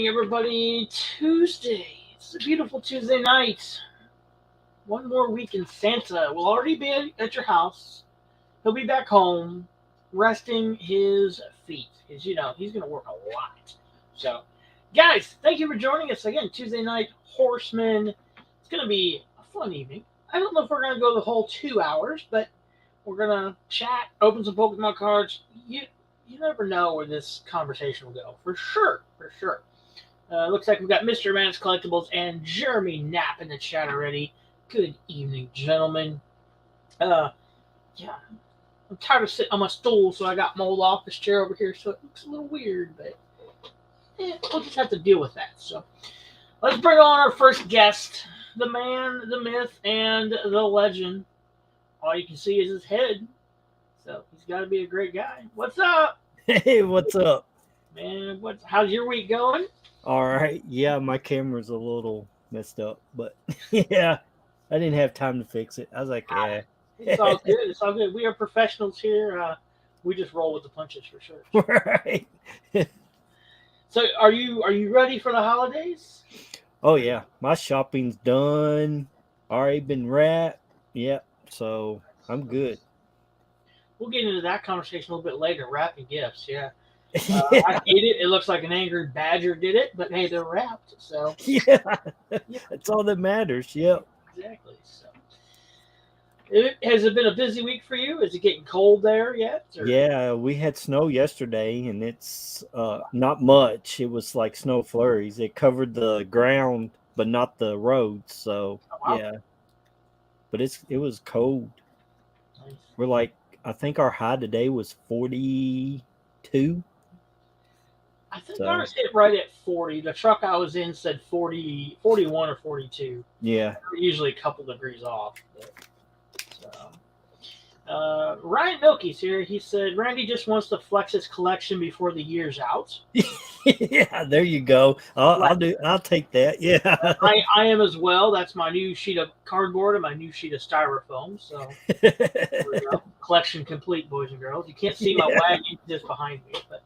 morning, everybody. Tuesday. It's a beautiful Tuesday night. One more week in Santa. We'll already be at your house. He'll be back home, resting his feet. Because, he's going to work a lot. So, guys, thank you for joining us again. Tuesday night, Horseman. It's going to be a fun evening. I don't know if we're going to go the whole 2 hours, but we're going to chat, open some Pokemon cards. You never know where this conversation will go. For sure. Looks like we've got Mr. Man's Collectibles and Jeremy Knapp in the chat already. Good evening, gentlemen. Yeah, I'm tired of sitting on my stool, so I got my old office chair over here, so it looks a little weird, but we'll just have to deal with that. So let's bring on our first guest, the man, the myth, and the legend. All you can see is his head, so he's got to be a great guy. What's up? Hey, what's up? Man, how's your week going? All right. Yeah, my camera's a little messed up, but yeah, I didn't have time to fix it. I was like, yeah. It's all good. It's all good. We are professionals here. We just roll with the punches for sure. Right. So, are you ready for the holidays? Oh yeah, my shopping's done. Already been wrapped. Yep. So I'm good. We'll get into that conversation a little bit later. Wrapping gifts, yeah. I hate it. It looks like an angry badger did it, but hey, they're wrapped. So yeah, that's all that matters. Yep. Exactly. So, has it been a busy week for you? Is it getting cold there yet? Or? Yeah, we had snow yesterday, and it's not much. It was like snow flurries. It covered the ground, but not the roads. So wow. Yeah, but it was cold. Nice. We're like, I think our high today was 42. I think ours hit right at 40. The truck I was in said 40, 41 or 42. Yeah. We're usually a couple degrees off. Ryan Milky's here. He said, Randy just wants to flex his collection before the year's out. Yeah, there you go. I'll take that. Yeah. I am as well. That's my new sheet of cardboard and my new sheet of styrofoam. So collection complete, boys and girls. You can't see my wagon just behind me, but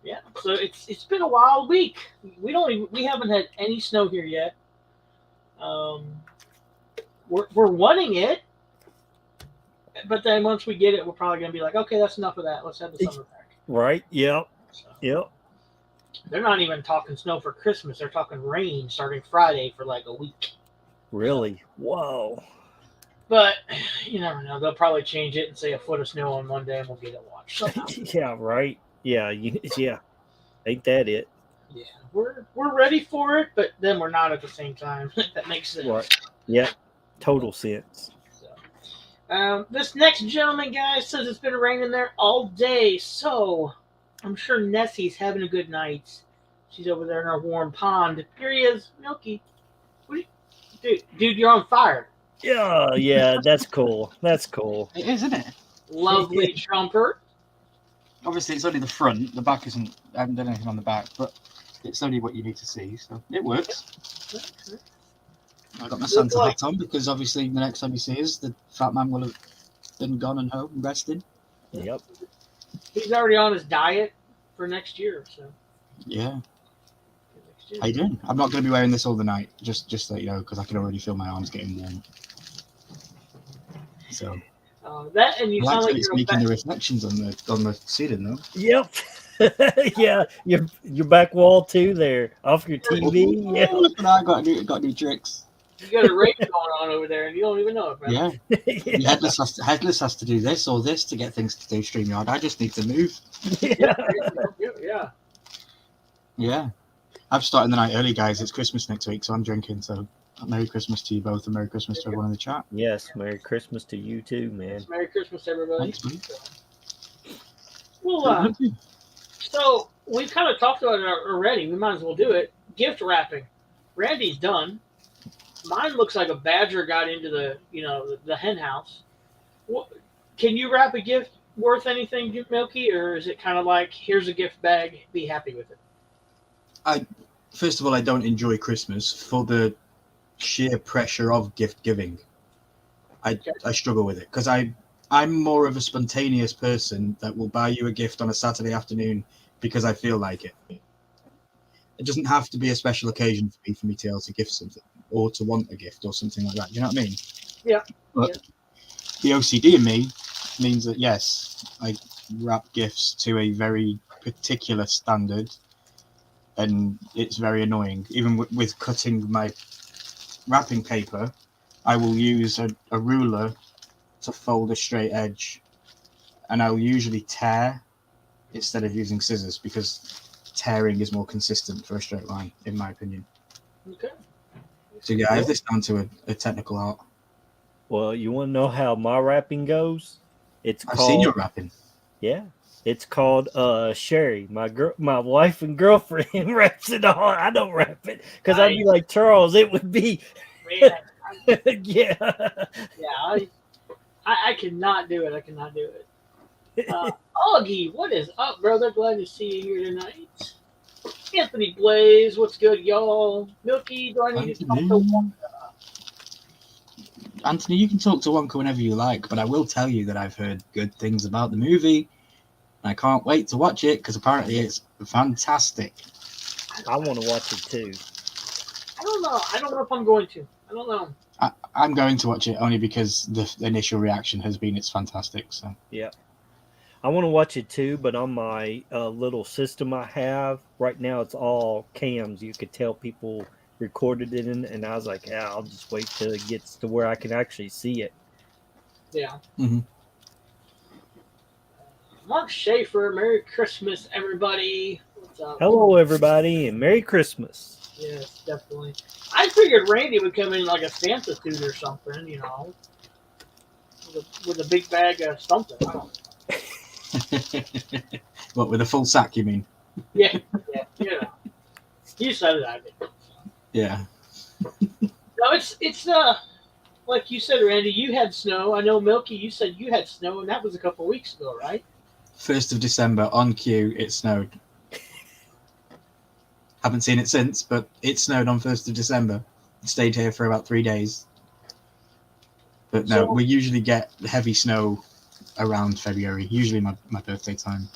yeah. So it's been a wild week. We haven't had any snow here yet. We're wanting it, but then once we get it, we're probably gonna be like, okay, that's enough of that. Let's have the summer back. Right. Yep. So, yep. They're not even talking snow for Christmas. They're talking rain starting Friday for like a week. Really? Whoa. But you never know. They'll probably change it and say a foot of snow on one day, and we'll get it washed. Yeah. Right. Yeah. Yeah. Ain't that it? Yeah. We're ready for it, but then we're not at the same time. That makes sense. Right. Yeah. Total sense. This next gentleman, guys, says it's been raining there all day, so I'm sure Nessie's having a good night. She's over there in our warm pond. Here he is, Milky. Dude, you're on fire. Yeah, that's cool. That's cool. It is, isn't it? Lovely jumper. Obviously, it's only the front. The back isn't. I haven't done anything on the back, but it's only what you need to see, so it works. I got my Santa hat on because obviously the next time you see us, the fat man will have been gone and home and rested. Yep. He's already on his diet for next year, so. Yeah. How you doing? I'm not going to be wearing this all the night, just so you know, because I can already feel my arms getting warm. So. That and you sound like it's making the reflections on the ceiling though. Yep. Yeah, your back wall too there off your TV. Yeah. Look at that, I got new tricks. You got a race going on over there, and you don't even know it, man. Yeah. Headless has to do this or this to get things to do StreamYard. I just need to move. Yeah. I'm starting the night early, guys. It's Christmas next week, so I'm drinking. So Merry Christmas to you both, and Merry Christmas to everyone in the chat. Yes, Merry Christmas to you too, man. Yes, Merry Christmas, everybody. Thanks, man. Well, so we've kind of talked about it already. We might as well do it. Gift wrapping. Randy's done. Mine looks like a badger got into the hen house. Can you wrap a gift worth anything, Milky, or is it kind of like, here's a gift bag, be happy with it? First of all, I don't enjoy Christmas for the sheer pressure of gift giving. I struggle with it because I'm more of a spontaneous person that will buy you a gift on a Saturday afternoon because I feel like it. It doesn't have to be a special occasion for me to be able to gift something or to want a gift or something like that. Do you know what I mean? Yeah. But the OCD in me means that, yes, I wrap gifts to a very particular standard, and it's very annoying. Even with cutting my wrapping paper, I will use a ruler to fold a straight edge, and I'll usually tear instead of using scissors because tearing is more consistent for a straight line, in my opinion. Okay. So yeah, I have this down to a technical art. Well, you want to know how my wrapping goes? I've seen your wrapping. Yeah. It's called Sherry. My wife and girlfriend wraps it all. I don't wrap it because I'd be like, Charles, it would be Man, yeah. yeah, I cannot do it. I cannot do it. Augie, what is up, brother? Glad to see you here tonight. Anthony Blaze, what's good, y'all? Milky, do I need to talk to Wonka? Anthony, you can talk to Wonka whenever you like, but I will tell you that I've heard good things about the movie. And I can't wait to watch it because apparently it's fantastic. I want to watch it too. I don't know. I don't know if I'm going to. I don't know. I'm going to watch it only because the initial reaction has been it's fantastic. So yeah, I want to watch it too, but on my little system I have right now, it's all cams. You could tell people recorded it in, and I was like, yeah, I'll just wait till it gets to where I can actually see it. Yeah. Mm-hmm. Mark Schaefer, Merry Christmas, everybody. What's up? Hello, everybody, and Merry Christmas. Yes, definitely. I figured Randy would come in like a Santa suit or something, you know, with a big bag of something. I don't know. What, with a full sack, you mean? Yeah, you know. You said it, I did. Yeah. No, it's like you said, Randy, you had snow. I know, Milky, you said you had snow, and that was a couple weeks ago, right? 1st of December, on cue, it snowed. Haven't seen it since, but it snowed on 1st of December. Stayed here for about 3 days. But no, we usually get heavy snow around February, usually my birthday time.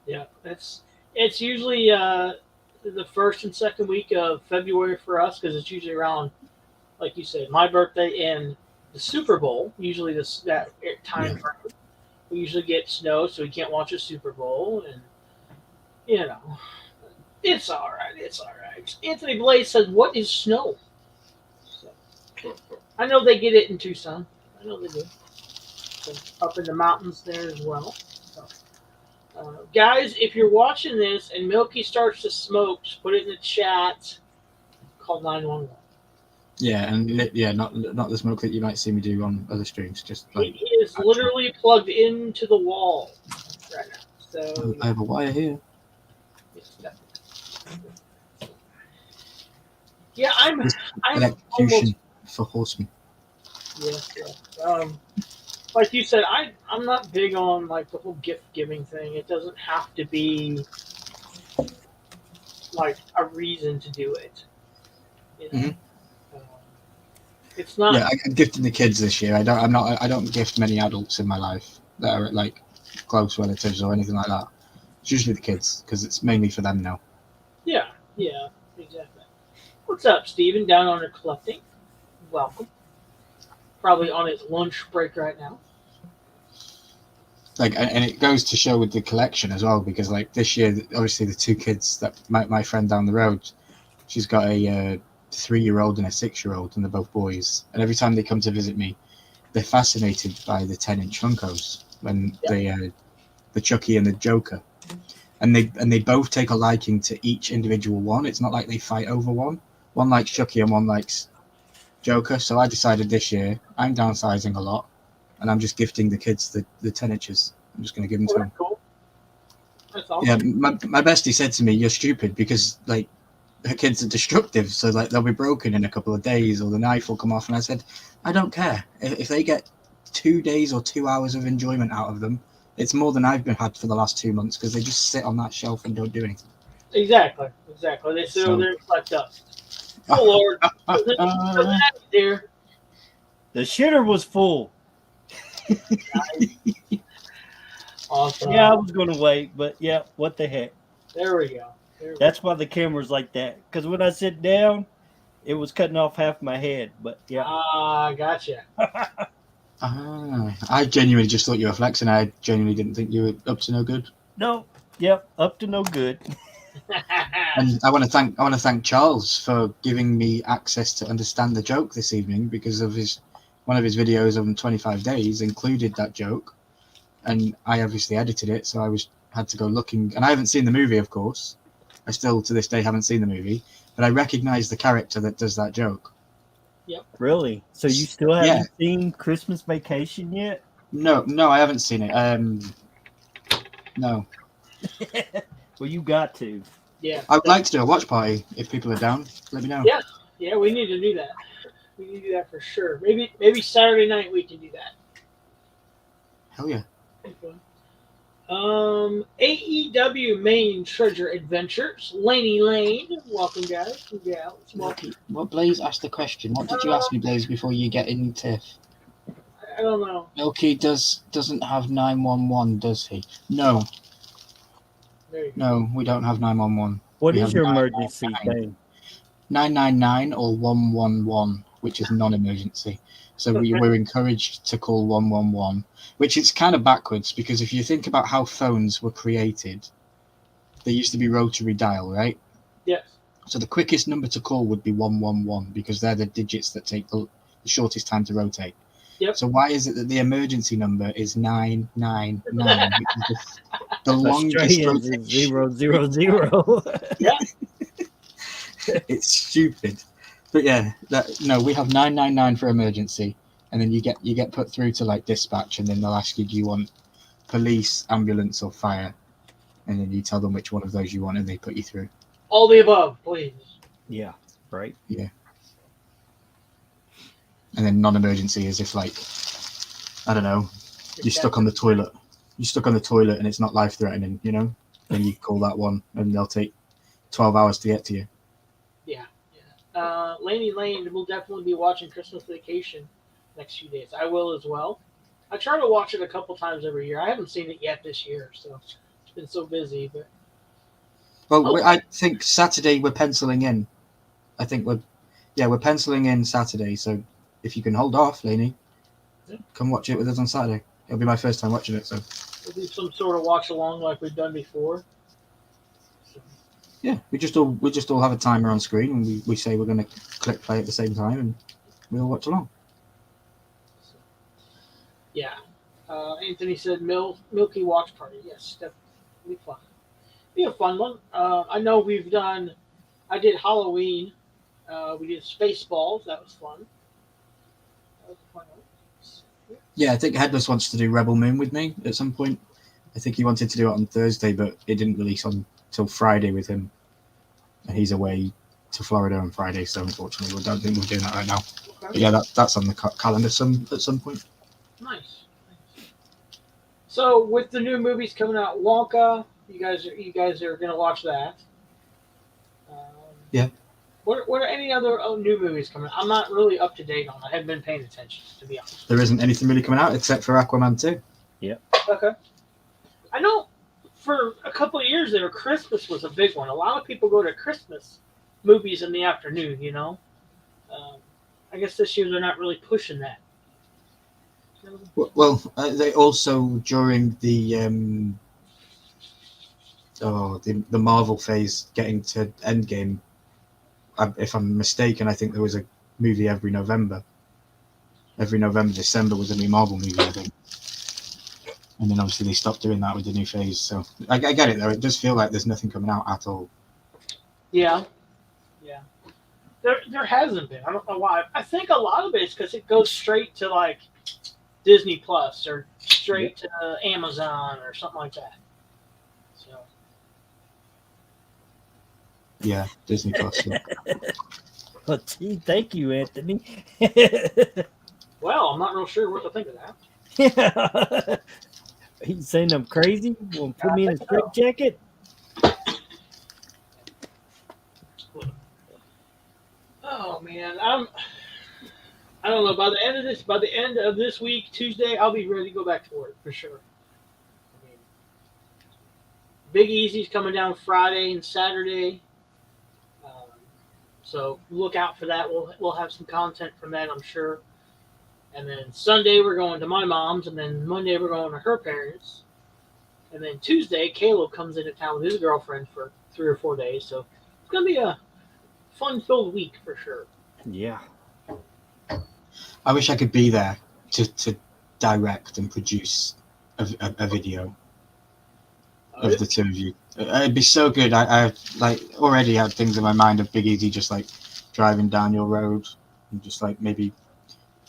Yeah, it's usually the first and second week of February for us because it's usually around, like you said, my birthday and the Super Bowl. Usually that time frame, we usually get snow, so we can't watch a Super Bowl, and you know, it's all right. It's all right. Anthony Blaze says, "What is snow?" So, I know they get it in Tucson. I know they do. So, up in the mountains there as well. So, guys, if you're watching this and Milky starts to smoke, just put it in the chat. Call 911. Yeah, and not the smoke that you might see me do on other streams. Just like it is literally plugged into the wall right now. So I have a wire here. Yeah, I'm electrocution for Horseman. Yeah. Like you said, I'm not big on like the whole gift giving thing. It doesn't have to be like a reason to do it. You know? It's not. Yeah, I'm gifting the kids this year. I don't gift many adults in my life that are like close relatives or anything like that. It's usually the kids because it's mainly for them now. Yeah, exactly. What's up, Steven? Down under collecting. Welcome. Probably on his lunch break right now. Like, and it goes to show with the collection as well, because like this year, obviously the two kids that my friend down the road, she's got a 3-year-old and a 6-year-old, and they're both boys. And every time they come to visit me, they're fascinated by the 10-inch Funkos when the Chucky and the Joker, and they both take a liking to each individual one. It's not like they fight over one. One likes Chucky and one likes Joker. So I decided this year I'm downsizing a lot, and I'm just gifting the kids the 10 inches. I'm just going to give them to them. Cool. That's awesome. Yeah, my bestie said to me, "You're stupid," because like her kids are destructive, so like they'll be broken in a couple of days, or the knife will come off. And I said, I don't care if they get 2 days or 2 hours of enjoyment out of them. It's more than I've been had for the last 2 months because they just sit on that shelf and don't do anything. Exactly. They sit over there and collect dust. Oh Lord, there. The shitter was full. Awesome. Yeah, I was going to wait, but yeah, what the heck? There we go. That's why the camera's like that. Because when I sit down, it was cutting off half my head. But yeah. Ah, gotcha. I genuinely just thought you were flexing. I genuinely didn't think you were up to no good. No. Yep. Up to no good. And I want to thank Charles for giving me access to understand the joke this evening, because of one of his videos on 25 days included that joke, and I obviously edited it, so had to go looking, and I haven't seen the movie, of course. I still to this day haven't seen the movie, but I recognize the character that does that joke. Yep. Really? So you still haven't seen Christmas Vacation yet? No, I haven't seen it. No. Well, you got to. Yeah. I would like to do a watch party if people are down. Let me know. Yeah, we need to do that. We need to do that for sure. Maybe Saturday night we can do that. Hell yeah. Okay. AEW Main Treasure Adventures. Laney Lane. Welcome, guys. Yeah, welcome. What Blaze asked the question? What did you ask me, Blaze, before you get in tiff? I don't know. Milky doesn't have 911, does he? No. No, we don't have 911. What is your emergency thing? 999 or 111, which is non-emergency. So we're encouraged to call 111, which is kind of backwards, because if you think about how phones were created, they used to be rotary dial, right? Yes. So the quickest number to call would be 111, because they're the digits that take the shortest time to rotate. Yep. So why is it that the emergency number is 999, which is the longest rotation? 000. Yeah. It's stupid. But yeah, we have 999 for emergency, and then you get put through to like dispatch, and then they'll ask you, do you want police, ambulance, or fire? And then you tell them which one of those you want, and they put you through. All the above, please. Yeah, right. Yeah. And then non-emergency is if, like, I don't know, you're stuck on the toilet. You're stuck on the toilet and it's not life-threatening, you know? Then you call that one, and they'll take 12 hours to get to you. Yeah. Laney Lane will definitely be watching Christmas Vacation next few days. I will as well. I try to watch it a couple times every year. I haven't seen it yet this year, so it's been so busy. But I think Saturday we're penciling in. I think we're penciling in Saturday. So if you can hold off, Laney, come watch it with us on Saturday. It'll be my first time watching it, so we'll do some sort of watch along like we've done before. Yeah, we just all have a timer on screen, and we say we're going to click play at the same time, and we all watch along. Yeah. Anthony said Milky Watch Party. Yes, definitely fun. Be a fun one. I know I did Halloween. We did Spaceballs. That was fun. That was a fun one. Yeah, I think Headless wants to do Rebel Moon with me at some point. I think he wanted to do it on Thursday, but it didn't release until Friday with him. And he's away to Florida on Friday, so unfortunately we don't think we're doing that right now. Okay. But yeah, that's on the calendar at some point. Nice. So with the new movies coming out, Wonka, you guys are going to watch that. Yeah. What are any other new movies coming out? I'm not really up to date on. I haven't been paying attention, to be honest. There isn't anything really coming out except for Aquaman 2. Yeah. Okay. I know for a couple of years there, Christmas was a big one. A lot of people go to Christmas movies in the afternoon, you know. I guess this year they're not really pushing that. Well, they also, during the Marvel phase getting to Endgame, if I'm mistaken, I think there was a movie every November. Every November, December was a new Marvel movie, I think. And then obviously they stopped doing that with the new phase. So I get it, though. It does feel like there's nothing coming out at all. Yeah. There hasn't been. I don't know why. I think a lot of it is because it goes straight to, like, Disney Plus or straight to Amazon or something like that. So. Yeah, Disney Plus. Yeah. Well, gee, thank you, Anthony. Well, I'm not real sure what to think of that. He's saying I'm crazy. Want to put me in a straight jacket? Oh man, I don't know. By the end of this week, Tuesday, I'll be ready to go back to work for sure. I mean, Big Easy's coming down Friday and Saturday. So look out for that. We'll have some content from that, I'm sure. And then Sunday we're going to my mom's, and then Monday we're going to her parents. And then Tuesday, Caleb comes into town with his girlfriend for 3 or 4 days. So it's going to be a fun-filled week for sure. Yeah. I wish I could be there to direct and produce a video of the two of you. It'd be so good. I like already had things in my mind of Big Easy just like driving down your road and just like maybe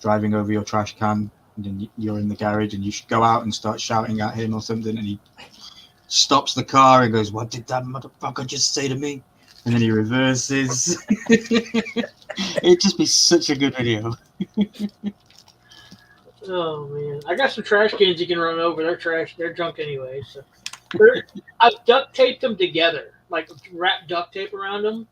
driving over your trash can, and then you're in the garage and you should go out and start shouting at him or something, and he stops the car and goes, "What did that motherfucker just say to me?" And then he reverses. It'd just be such a good video. Oh man, I got some trash cans you can run over. They're junk anyway. So I've duct taped them together, like wrap duct tape around them,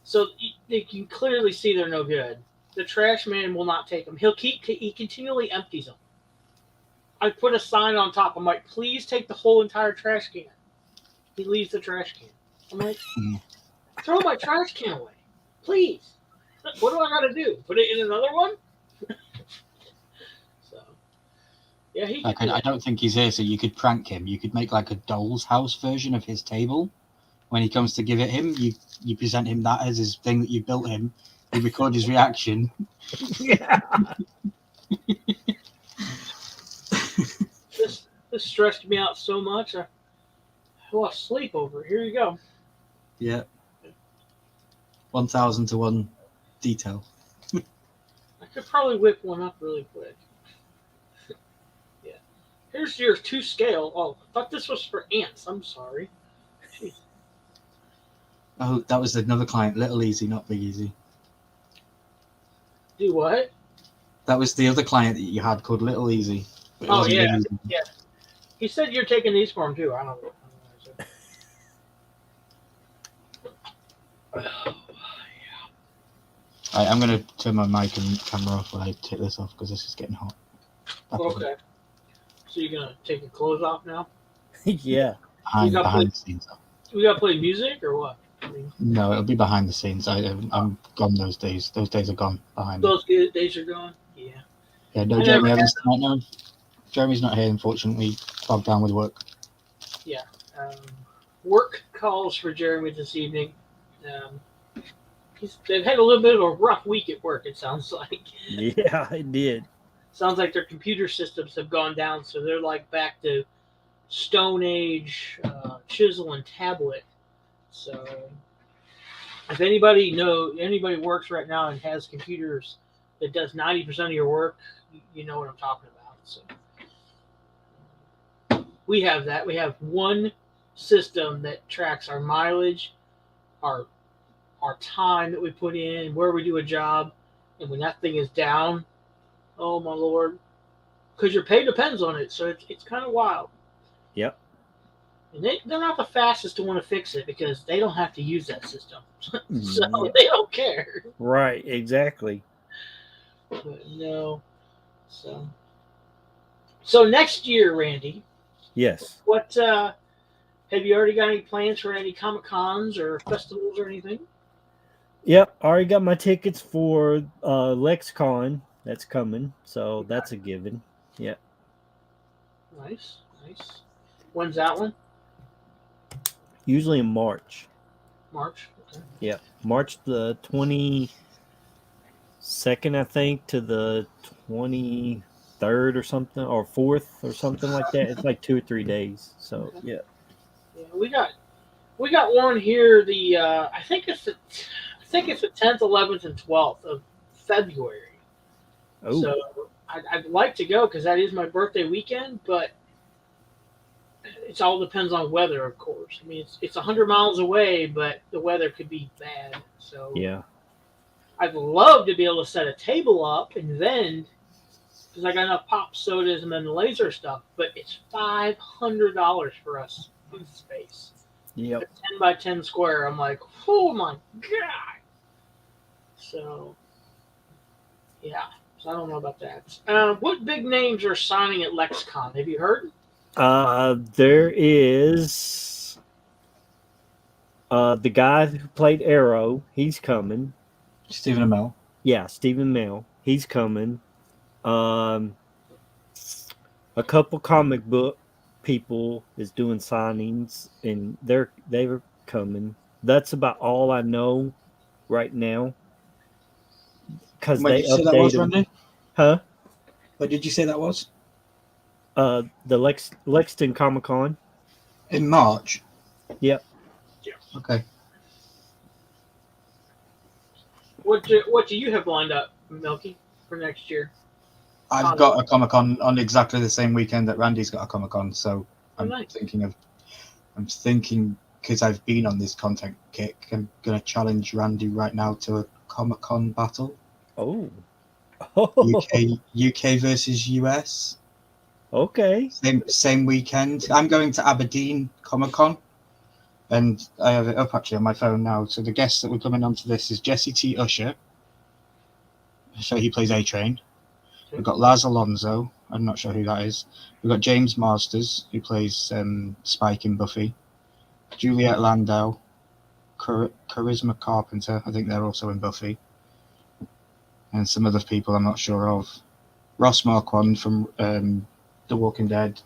so you can clearly see they're no good. The trash man will not take them. He continually empties them. I put a sign on top. I'm like, please take the whole entire trash can. He leaves the trash can. I'm like, throw my trash can away, please. What do I got to do? Put it in another one? So, yeah, I don't think he's here, so you could prank him. You could make like a doll's house version of his table. When he comes to give it him, you present him that as his thing that you built him. You record his reaction. Yeah. This stressed me out so much. I lost sleep over it. Here you go. Yeah. 1,000 to 1 detail. I could probably whip one up really quick. Yeah. Here's your 2 scale. Oh, I thought this was for ants. I'm sorry. Jeez. Oh, that was another client. Little Easy, not Big Easy. Do what? That was the other client that you had called Little Easy. Oh, yeah. Yeah. He said you're taking these for him, too. I don't know. I'm going to turn my mic and camera off while I take this off because this is getting hot. Okay. So you're going to take your clothes off now? Yeah. Behind the scenes. We got to play music or what? No, it'll be behind the scenes. I'm gone those days. Those days are gone behind me. Those good days are gone? Yeah. Yeah, no, Jeremy Evans tonight, no. Jeremy's not here, unfortunately. Bogged down with work. Yeah. Work calls for Jeremy this evening. They've had a little bit of a rough week at work, it sounds like. Yeah, it did. Sounds like their computer systems have gone down, so they're like back to Stone Age, chisel and tablet. So if anybody works right now and has computers that does 90% of your work, you know what I'm talking about. So we have that. We have one system that tracks our mileage, our time that we put in, where we do a job, and when that thing is down, oh my Lord, because your pay depends on it, so it's kind of wild. Yep. And they're not the fastest to want to fix it because they don't have to use that system. So they don't care. Right, exactly. But no. So next year, Randy. Yes. What have you already got any plans for any Comic-Cons or festivals or anything? Yep, I already got my tickets for LexCon. That's coming, so that's a given. Yep. Nice. When's that one? Usually in March. March. Okay. Yeah, March the 22nd, I think, to the 23rd or something, or 4th or something like that. It's like 2 or 3 days. So Okay. yeah. We got one here. I think it's the 10th, 11th, and 12th of February. Oh. So I'd like to go because that is my birthday weekend, but it all depends on weather, of course. I mean, it's 100 miles away, but the weather could be bad. So Yeah. I'd love to be able to set a table up and vend because I got enough pop sodas and then the laser stuff, but it's $500 for us in space. Yep. 10 by 10 square. I'm like, oh my God. So, yeah. So I don't know about that. What big names are signing at LexCon? Have you heard? There is the guy who played Arrow. He's coming. Stephen Amell. Yeah, Stephen Amell. He's coming. Um, a couple comic book people is doing signings, and they're coming. That's about all I know right now because When they did you say that update was, them. Randy? Huh? When did you say that was? The Lexington Comic Con. In March. Yep. Okay. What do you have lined up, Milky, for next year? I've got a Comic Con on exactly the same weekend that Randy's got a Comic Con, so I'm nice. I'm thinking because I've been on this content kick, I'm gonna challenge Randy right now to a Comic Con battle. Oh. UK versus US. Okay. Same weekend. I'm going to Aberdeen Comic Con, and I have it up actually on my phone now. So the guests that we're coming onto this is Jesse T. Usher. So he plays A-Train. We've got Laz Alonso. I'm not sure who that is. We've got James Marsters, who plays Spike in Buffy. Juliet Landau. Charisma Carpenter. I think they're also in Buffy. And some other people I'm not sure of. Ross Marquand from The Walking Dead.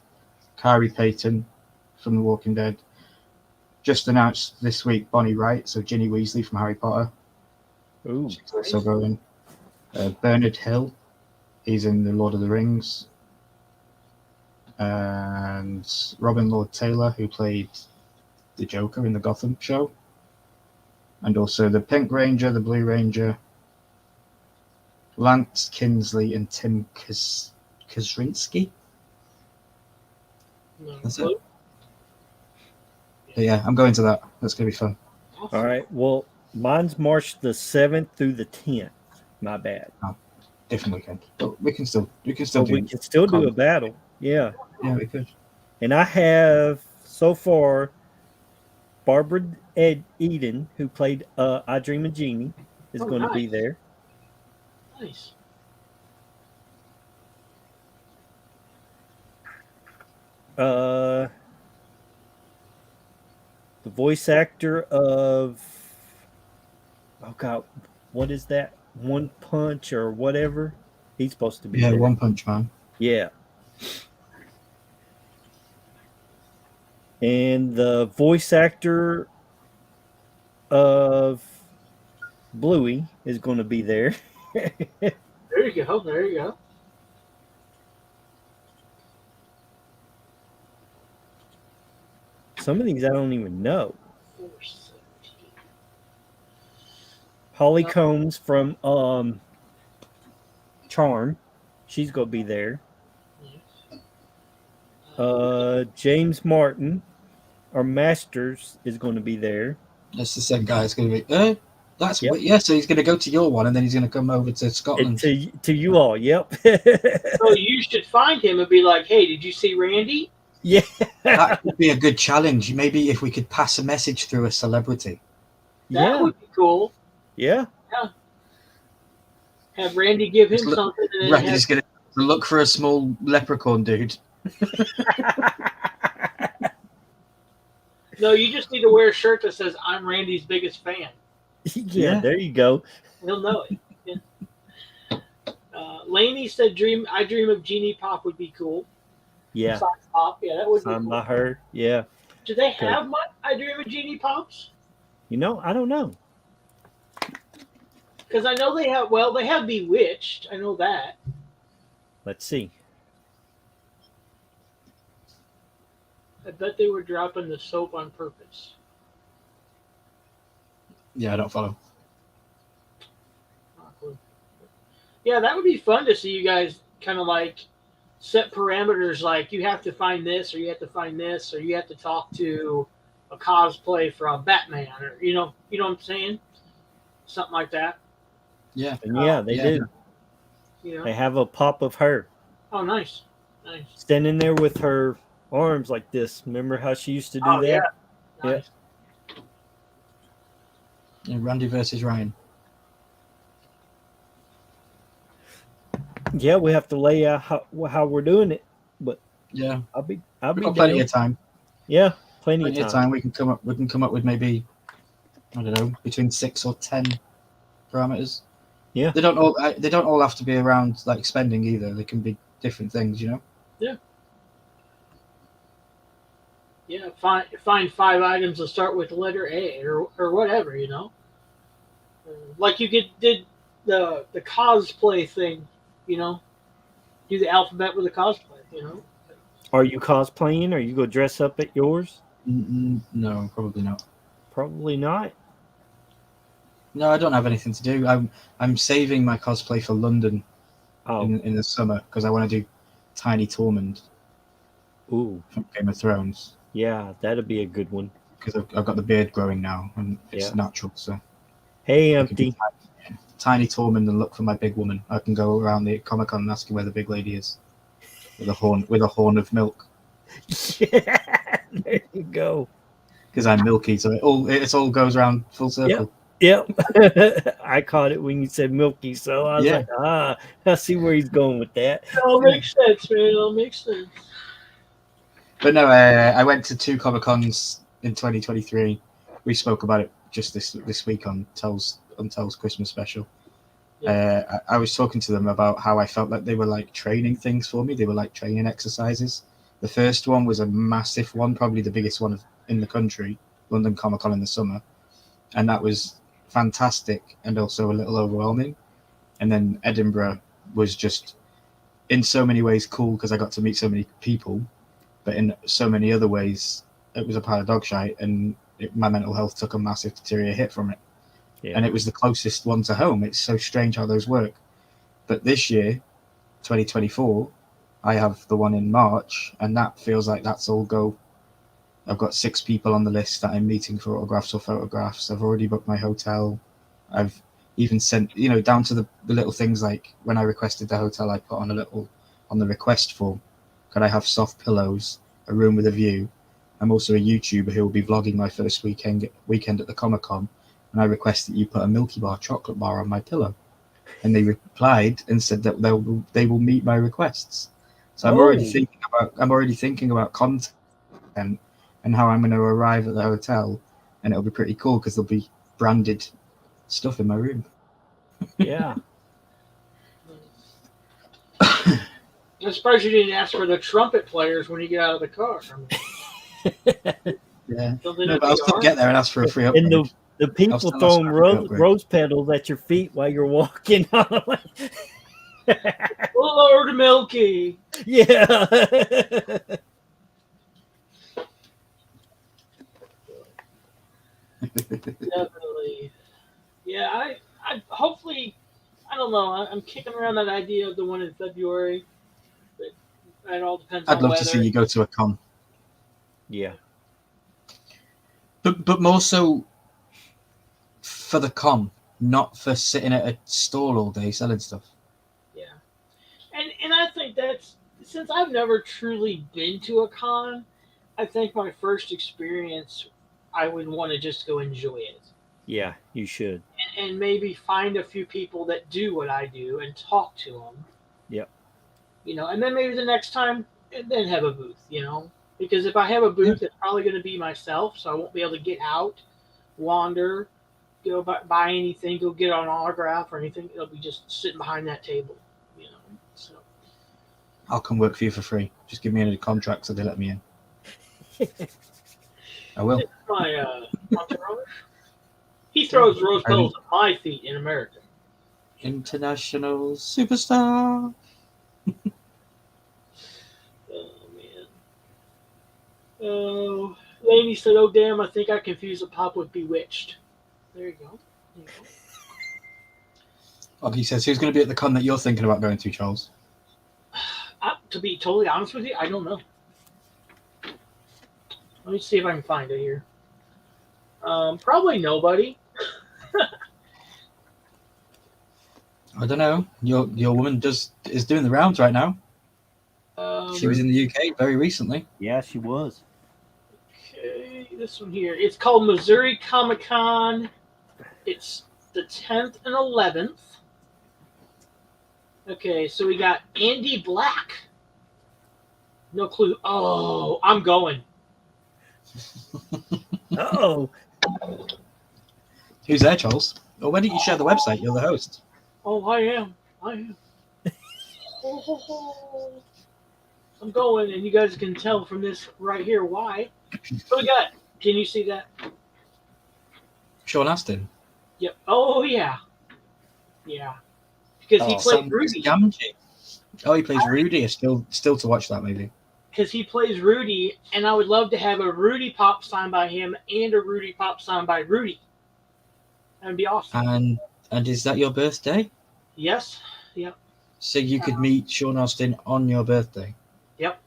Kari Payton from The Walking Dead. Just announced this week Bonnie Wright, so Ginny Weasley from Harry Potter. Ooh. She's also going. Bernard Hill. He's in The Lord of the Rings. And Robin Lord Taylor, who played the Joker in the Gotham show. And also the Pink Ranger, the Blue Ranger, Lance Kinsley, and Tim Kazrinsky. That's it. But yeah, I'm going to that. That's going to be fun. All right. Well, mine's March the 7th through the 10th. My bad. Different weekend, but we can still We can still do a battle. Yeah. Yeah, we could. And I have so far Barbara Eden, who played I Dream of Jeannie, is going to be there. Nice. The voice actor of what is that? One Punch or whatever. He's supposed to be there. One Punch Man. Yeah. And the voice actor of Bluey is going to be there. There you go. There you go. Some of these I don't even know. Holly Combs from Charm. She's going to be there. James Martin, our Masters, is going to be there. That's the same guy. It's going to be. So he's going to go to your one, and then he's going to come over to Scotland. To you all, yep. So you should find him and be like, "Hey, did you see Randy?" Yeah, that would be a good challenge. Maybe if we could pass a message through a celebrity. That would be cool. Yeah. Have Randy give him something. And Randy's going to look for a small leprechaun dude. No, you just need to wear a shirt that says "I'm Randy's biggest fan." Yeah, there you go. He'll know it. Yeah. Lainey said, "I dream of Jeannie Pop would be cool." Yeah. Size Pop, yeah, that would be Signed cool. by her, yeah. Do they have I dream of Jeannie Pops? I don't know. Because I know they have. Well, they have Bewitched. I know that. Let's see. I bet they were dropping the soap on purpose. Yeah, I don't follow. Yeah, that would be fun to see you guys kind of like set parameters, like you have to find this, or you have to find this, or you have to talk to a cosplay from Batman, or you know what I'm saying? Something like that. Yeah. And yeah, they do. You know? They have a pop of her. Oh, nice. Standing there with her arms like this. Remember how she used to do that? Yeah. Nice. Yeah, Randy versus Ryan. Yeah, we have to lay out how we're doing it, but Yeah, I'll be we've got plenty down. of time. Yeah, plenty Plenty of of time. time. We can come up with maybe, I don't know, between 6 or 10 parameters. Yeah. They don't all have to be around like spending either. They can be different things, you know. Yeah, find 5 items that start with the letter A or whatever, you know. Like you did the cosplay thing, you know. Do the alphabet with the cosplay, you know. Are you cosplaying? Are you gonna dress up at yours? No, probably not. Probably not. No, I don't have anything to do. I'm saving my cosplay for London Oh, in the summer because I want to do Tiny Tormund ooh, from Game of Thrones yeah, that'd be a good one. because I've got the beard growing now and it's Yeah. natural. So Hey, I can do Empty. Tiny Tormund and look for my big woman. I can go around the Comic Con and ask where the big lady is with a horn of milk Yeah, there you go. because I'm milky. So it all goes around full circle. Yep. I caught it when you said Milky, so I was Yeah. like, I see where he's going with that. It all makes sense, man. It all makes sense. But no, I went to 2 Comic Cons in 2023. We spoke about it just this week on Tell's Christmas special. I was talking to them about how I felt like they were like training things for me. They were like training exercises. The first one was a massive one, probably the biggest one in the country, London Comic Con in the summer, and that was fantastic and also a little overwhelming. And then Edinburgh was just in so many ways cool because I got to meet so many people, but in so many other ways it was a pile of dog shite, and my mental health took a massive deteriorating hit from it. Yeah. And it was the closest one to home. It's so strange how those work. But this year, 2024, I have the one in March, and that feels like that's all go. I've got 6 people on the list that I'm meeting for autographs or photographs. I've already booked my hotel. I've even sent, down to the little things like when I requested the hotel, I put on on the request form, could I have soft pillows, a room with a view? I'm also a YouTuber who will be vlogging my first weekend at the Comic Con, and I request that you put a Milky Bar chocolate bar on my pillow. And they replied and said that they will meet my requests. So I'm already thinking about content and how I'm going to arrive at the hotel, and it'll be pretty cool because there'll be branded stuff in my room. Yeah. I'm surprised you didn't ask for the trumpet players when you get out of the car. Yeah. Something No, at but I'll the still arm. get there and ask for a free And upgrade. the people still ask throwing for a free upgrade. rose petals at your feet while you're walking. Lord Milky. Yeah. Definitely. Yeah, I hopefully, I don't know. I'm kicking around that idea of the one in February, but it all depends I'd on love weather. to see you go to a con, Yeah. but more so for the con, not for sitting at a stall all day selling stuff. Yeah, and I think that's since I've never truly been to a con. I think my first experience, I would want to just go enjoy it. Yeah, you should. And maybe find a few people that do what I do and talk to them. Yep. And then maybe the next time, and then have a booth. Because if I have a booth, it's probably going to be myself, so I won't be able to get out, wander, go buy anything, go get an autograph or anything. It'll be just sitting behind that table. So I'll come work for you for free. Just give me a contract so they let me in. I will. this is my entourage. He throws rose petals at my feet in America. International superstar. Oh man. Oh, Laney said, "Oh damn, I think I confused a pop with Bewitched." There you go. He says, who's going to be at the con that you're thinking about going to, Charles? To be totally honest with you, I don't know. Let me see if I can find it here. Probably nobody. I don't know. Your woman is doing the rounds right now. She was in the UK very recently. Yeah, she was. Okay, this one here. It's called Missouri Comic Con. It's the 10th and 11th. Okay, so we got Andy Black. No clue. Oh, I'm going. Uh-oh. Who's there, Charles? Oh, why didn't you share the website? You're the host. Oh, I am. Oh, I'm going, and you guys can tell from this right here why. What we got? Can you see that? Sean Astin. Yep. Oh, yeah. Yeah. Because he plays Sam Rudy. Gamgee. Oh, he plays Rudy. Still to watch that movie. Because he plays Rudy, and I would love to have a Rudy Pop signed by him and a Rudy Pop signed by Rudy. That would be awesome. And is that your birthday? Yes. Yep. So you could meet Sean Astin on your birthday. Yep.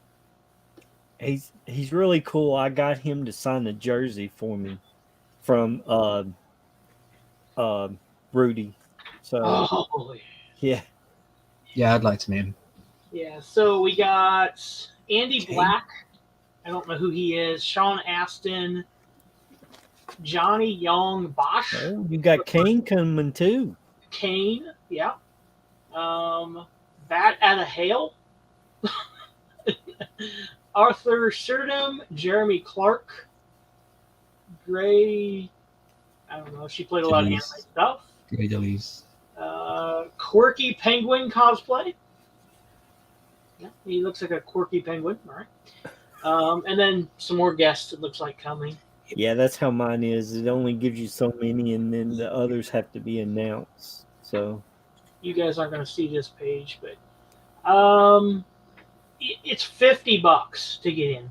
He's really cool. I got him to sign a jersey for me from Rudy. So yeah. Yeah, I'd like to meet him. Yeah. So we got Andy Black. I don't know who he is. Sean Astin. Johnny Young Bosch. Oh, you got Kane coming too. Kane. Yeah. Bat at a Hale. Arthur Surdam, Jeremy Clark, Gray. I don't know. She played a lot of anime stuff. Gray Dillies. Quirky Penguin cosplay. Yeah, he looks like a quirky penguin. All right. And then some more guests. It looks like coming. Yeah, that's how mine is. It only gives you so many, and then the others have to be announced. So you guys aren't going to see this page, but it's $50 to get in.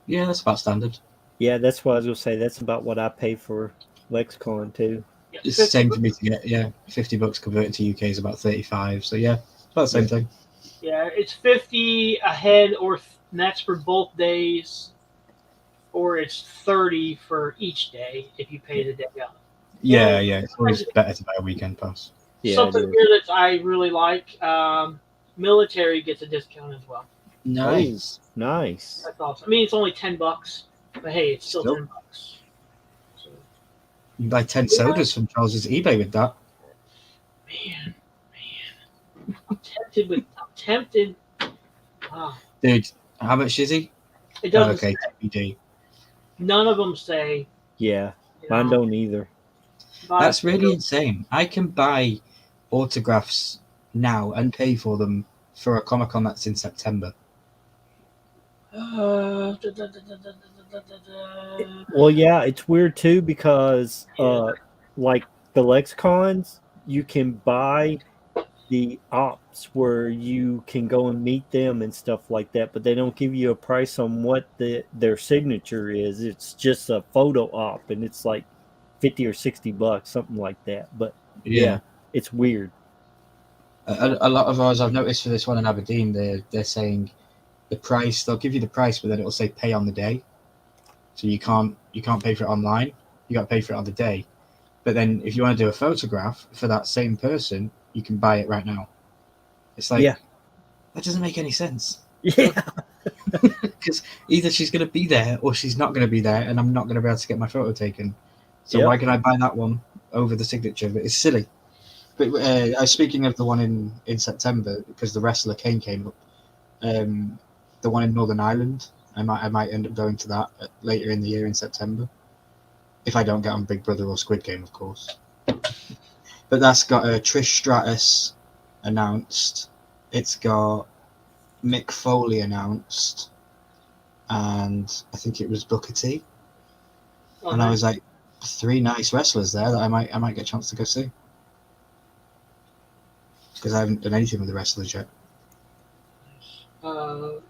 Yeah, that's about standard. Yeah, that's what I was gonna say. That's about what I pay for LexCon too. Yeah, it's the same for me to get. Yeah, $50 converted to UK is about 35. So yeah, about the same thing. Yeah, it's 50 ahead, and that's for both days, or it's 30 for each day if you pay the day up. Yeah. It's always better to buy a weekend pass. Yeah, something here that I really like. Military gets a discount as well. Nice. Oh, nice. That's awesome. I mean, it's only $10, but hey, it's still $10. So, you can buy 10 sodas from Charles's eBay with that. Man, I'm tempted. Wow. Dude, how much is he? It doesn't. Okay, TBD. None of them say. Yeah, mine don't either. That's really insane. I can buy autographs now and pay for them for a Comic-Con that's in September. Well, yeah, it's weird too because like the LexCons, you can buy the ops where you can go and meet them and stuff like that, but they don't give you a price on what their signature is. It's just a photo op, and it's like $50 or $60, something like that. But yeah it's weird. A lot of ours I've noticed for this one in Aberdeen, they're saying the price. They'll give you the price, but then it'll say pay on the day. So you can't pay for it online. You got to pay for it on the day. But then if you want to do a photograph for that same person, you can buy it right now. It's like that doesn't make any sense. Yeah, because either she's going to be there or she's not going to be there, and I'm not going to be able to get my photo taken. So why can I buy that one over the signature? But it's silly. But speaking of the one in September, because the wrestler Kane came up, the one in Northern Ireland, I might end up going to that later in the year in September, if I don't get on Big Brother or Squid Game, of course. But that's got Trish Stratus announced. It's got Mick Foley announced, and I think it was Booker T. Oh, and I was like, 3 nice wrestlers there that I might get a chance to go see, because I haven't done anything with the wrestlers yet.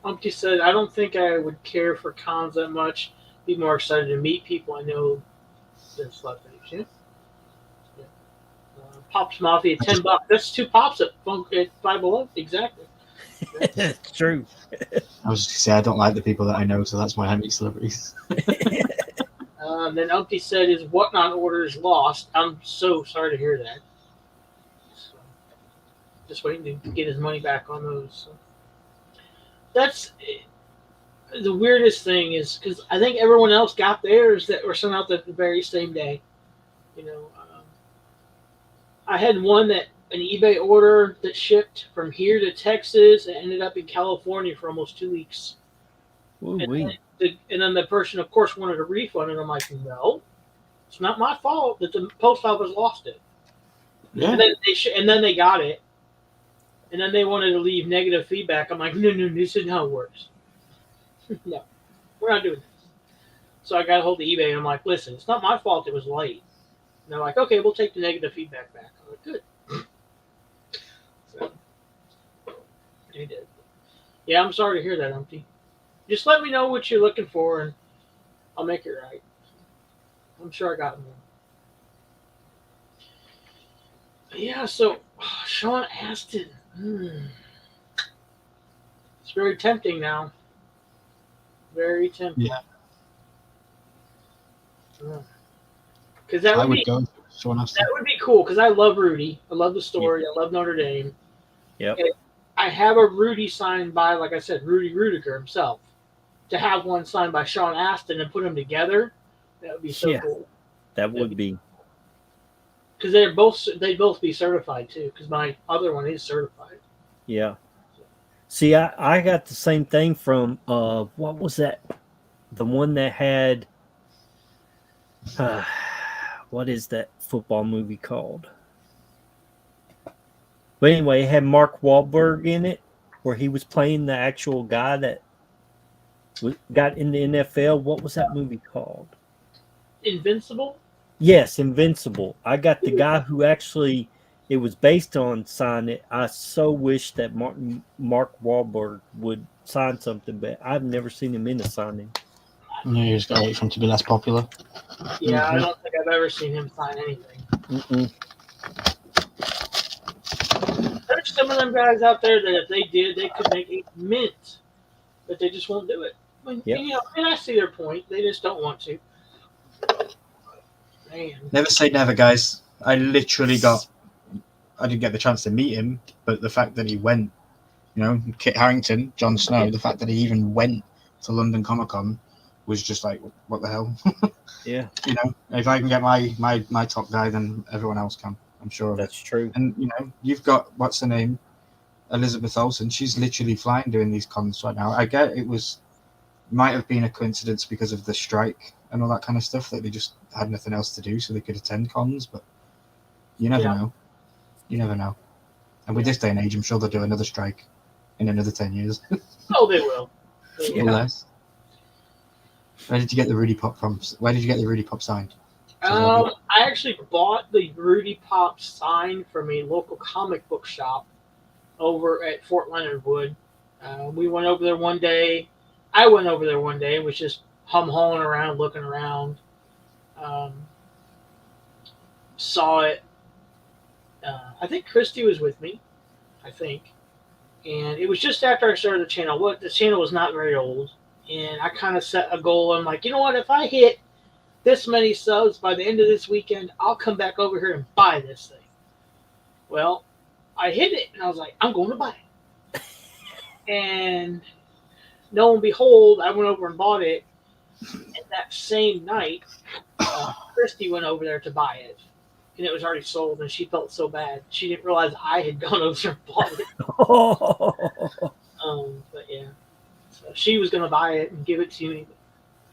Umpty said, I don't think I would care for cons that much. Be more excited to meet people I know than celebrities. Yeah. Pops Mafia, $10. That's 2 pops at Five Below. Exactly. It's true. I was just gonna say I don't like the people that I know, so that's why I meet celebrities. Then Umpty said his Whatnot order is lost. I'm so sorry to hear that. So, just waiting to get his money back on those. So. That's the weirdest thing is because I think everyone else got theirs that were sent out the very same day. You know, I had one that an eBay order that shipped from here to Texas and ended up in California for almost 2 weeks. Ooh, And wee. and then the person, of course, wanted a refund, and I'm like, no, it's not my fault that the post office lost it. Yeah. And then and then they got it, and then they wanted to leave negative feedback. I'm like, no, this isn't how it works. No, we're not doing this. So I got a hold of eBay, and I'm like, listen, it's not my fault it was late. And they're like, okay, we'll take the negative feedback back. I'm like, good. So they did. Yeah, I'm sorry to hear that, Umpty. Just let me know what you're looking for, and I'll make it right. I'm sure I got more. Yeah, so Sean Astin. It's very tempting now. Very tempting. Yeah. Because that I would would be go with Sean Astin. that would be cool. Because I love Rudy. I love the story. I love Notre Dame. Yep. And I have a Rudy signed by, like I said, Rudy Rudiger himself. To have one signed by Sean Astin and put them together, that would be so cool. That would be. Because they'd both be certified too. Because my other one is certified. Yeah. See, I got the same thing from what was that? The one that had what is that football movie called? But anyway, it had Mark Wahlberg in it, where he was playing the actual guy that got in the NFL. What was that movie called? Invincible? Yes, Invincible. I got the guy who actually it was based on sign it. I so wish that Mark Wahlberg would sign something, but I've never seen him in a signing. No, you just got to wait for him to be less popular. Yeah, I don't think I've ever seen him sign anything. There's some of them guys out there that if they did, they could make a mint, but they just won't do it. Yep. You know, and I see their point. They just don't want to. Man. Never say never, guys. I didn't get the chance to meet him, but the fact that he went, Kit Harington, Jon Snow, the fact that he even went to London Comic Con was just like, what the hell? Yeah. If I can get my top guy, then everyone else can. I'm sure of That's true. And you've got what's her name, Elizabeth Olsen. She's literally flying doing these cons right now. I get might have been a coincidence because of the strike and all that kind of stuff that they just had nothing else to do, so they could attend cons. But you never know. You never know. And with this day and age, I'm sure they'll do another strike in another 10 years. Oh, they will. Or less. Where did you get the Rudy Pop from? Where did you get the Rudy Pop signed? I actually bought the Rudy Pop sign from a local comic book shop over at Fort Leonard Wood. We went over there one day. I went over there one day, was just hauling around, looking around. Saw it. I think Christy was with me. And it was just after I started the channel. The channel was not very old. And I kind of set a goal. I'm like, you know what? If I hit this many subs by the end of this weekend, I'll come back over here and buy this thing. Well, I hit it, and I was like, I'm going to buy it. And lo and behold, I went over and bought it. And that same night, Christy went over there to buy it. And it was already sold, and she felt so bad. She didn't realize I had gone over there and bought it. But yeah. So she was going to buy it and give it to me.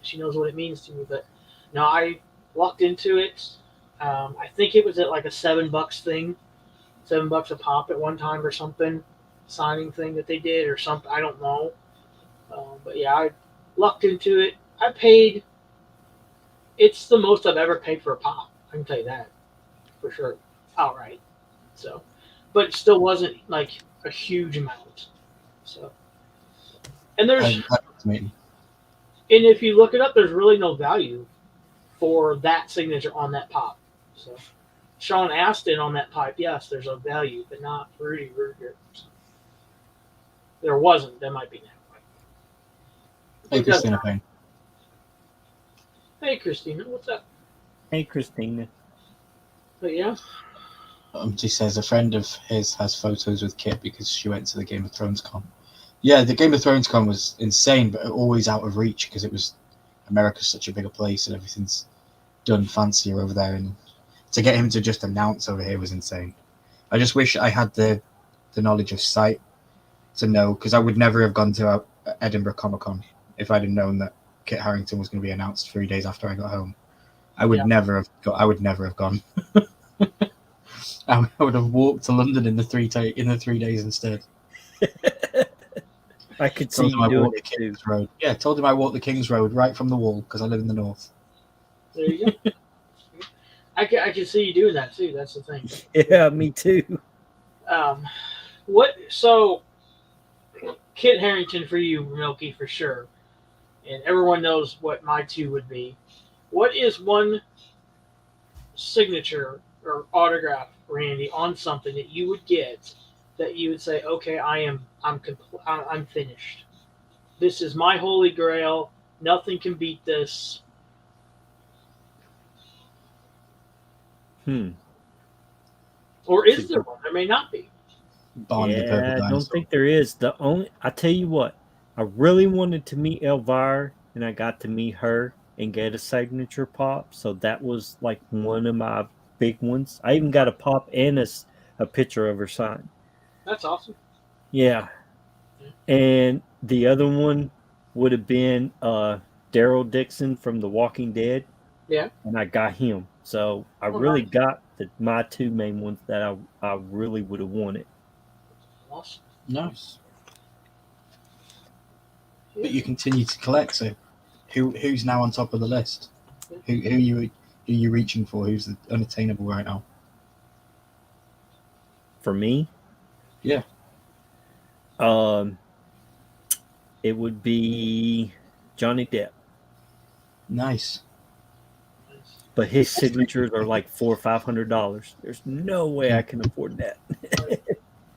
She knows what it means to me. But no, I walked into it. I think it was at like a $7 thing. $7 a pop at one time or something. Signing thing that they did or something. I don't know. But yeah, I lucked into it. I paid. It's the most I've ever paid for a pop. I can tell you that for sure, outright. So, but it still wasn't like a huge amount. So, and and if you look it up, there's really no value for that signature on that pop. So, Sean Astin on that pipe, yes, there's a value, but not Rudy Rudiger. So, there wasn't. There might be now. Hey, Christina Payne. Hey, Christina, what's up? Hey, Christina. But yeah. She says a friend of his has photos with Kit because she went to the Game of Thrones con. Yeah, the Game of Thrones con was insane, but always out of reach because it was America's such a bigger place and everything's done fancier over there. And to get him to just announce over here was insane. I just wish I had the knowledge of sight to know, because I would never have gone to Edinburgh Comic Con if I'd have known that Kit Harington was going to be announced 3 days after I got home. I would never have gone. I would have walked to London in the 3 days instead. I could see you doing it too. Road. Yeah, told him I walked the King's Road right from the wall because I live in the north. There you go. I can see you doing that too. That's the thing. Yeah, me too. So Kit Harington for you, Milky, for sure. And everyone knows what my 2 would be. What is one signature or autograph, Randy, on something that you would get that you would say, okay, I'm finished. This is my holy grail. Nothing can beat this. Or is there one? There may not be. I don't think there is. I tell you what, I really wanted to meet Elvira, and I got to meet her and get a signature pop. So that was like one of my big ones. I even got a pop and a picture of her sign. That's awesome. Yeah. And the other one would have been Daryl Dixon from The Walking Dead. Yeah. And I got him. So I really got my 2 main ones that I really would have wanted. Awesome. Nice. But you continue to collect, so who's now on top of the list? Who you reaching for? Who's unattainable right now? For me? Yeah. It would be Johnny Depp. Nice. But his signatures are like $400 or $500. There's no way I can afford that.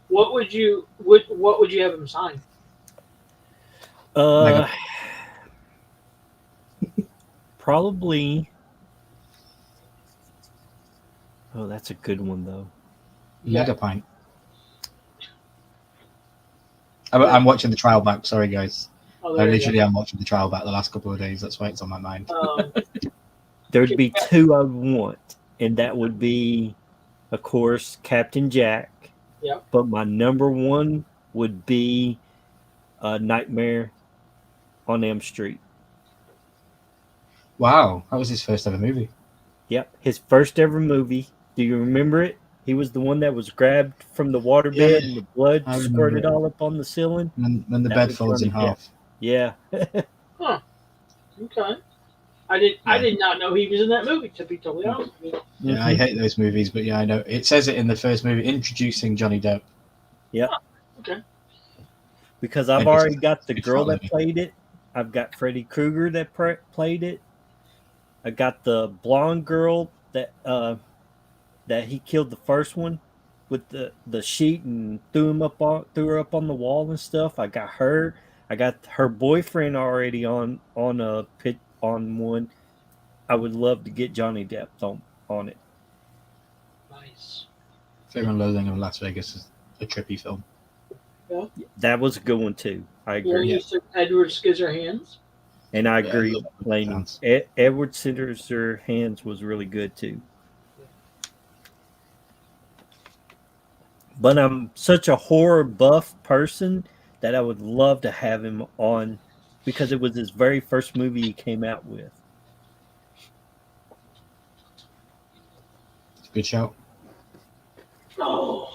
What would you have him sign? Probably. Oh, that's a good one though. Megapint. I'm watching the trial back. Sorry, guys. I'm watching the trial back the last couple of days. That's why it's on my mind. There'd be 2 I would want, and that would be, of course, Captain Jack. Yeah. But my number 1 would be Nightmare on Elm Street. Wow, that was his first ever movie. Yep, his first ever movie. Do you remember it? He was the one that was grabbed from the waterbed and the blood squirted all up on the ceiling. And then the bed folds in half. Yeah. Huh. Okay. I did not know he was in that movie, to be totally honest with you. Yeah, I hate those movies, but yeah, I know. It says it in the first movie, introducing Johnny Depp. Yeah. Huh. Okay. Because I've already got the girl that played it. I've got Freddy Krueger that played it. I got the blonde girl that he killed the first one with the sheet and threw her up on the wall and stuff. I got her. I got her boyfriend already on one. I would love to get Johnny Depp on it. Nice. Fear and Loathing in Las Vegas is a trippy film. Yeah. That was a good one too. I agree. Yeah. Edward Scissorhands. And I agree, Laney. Edward Scissorhands was really good too. But I'm such a horror buff person that I would love to have him on, because it was his very first movie he came out with. Good shout. Oh.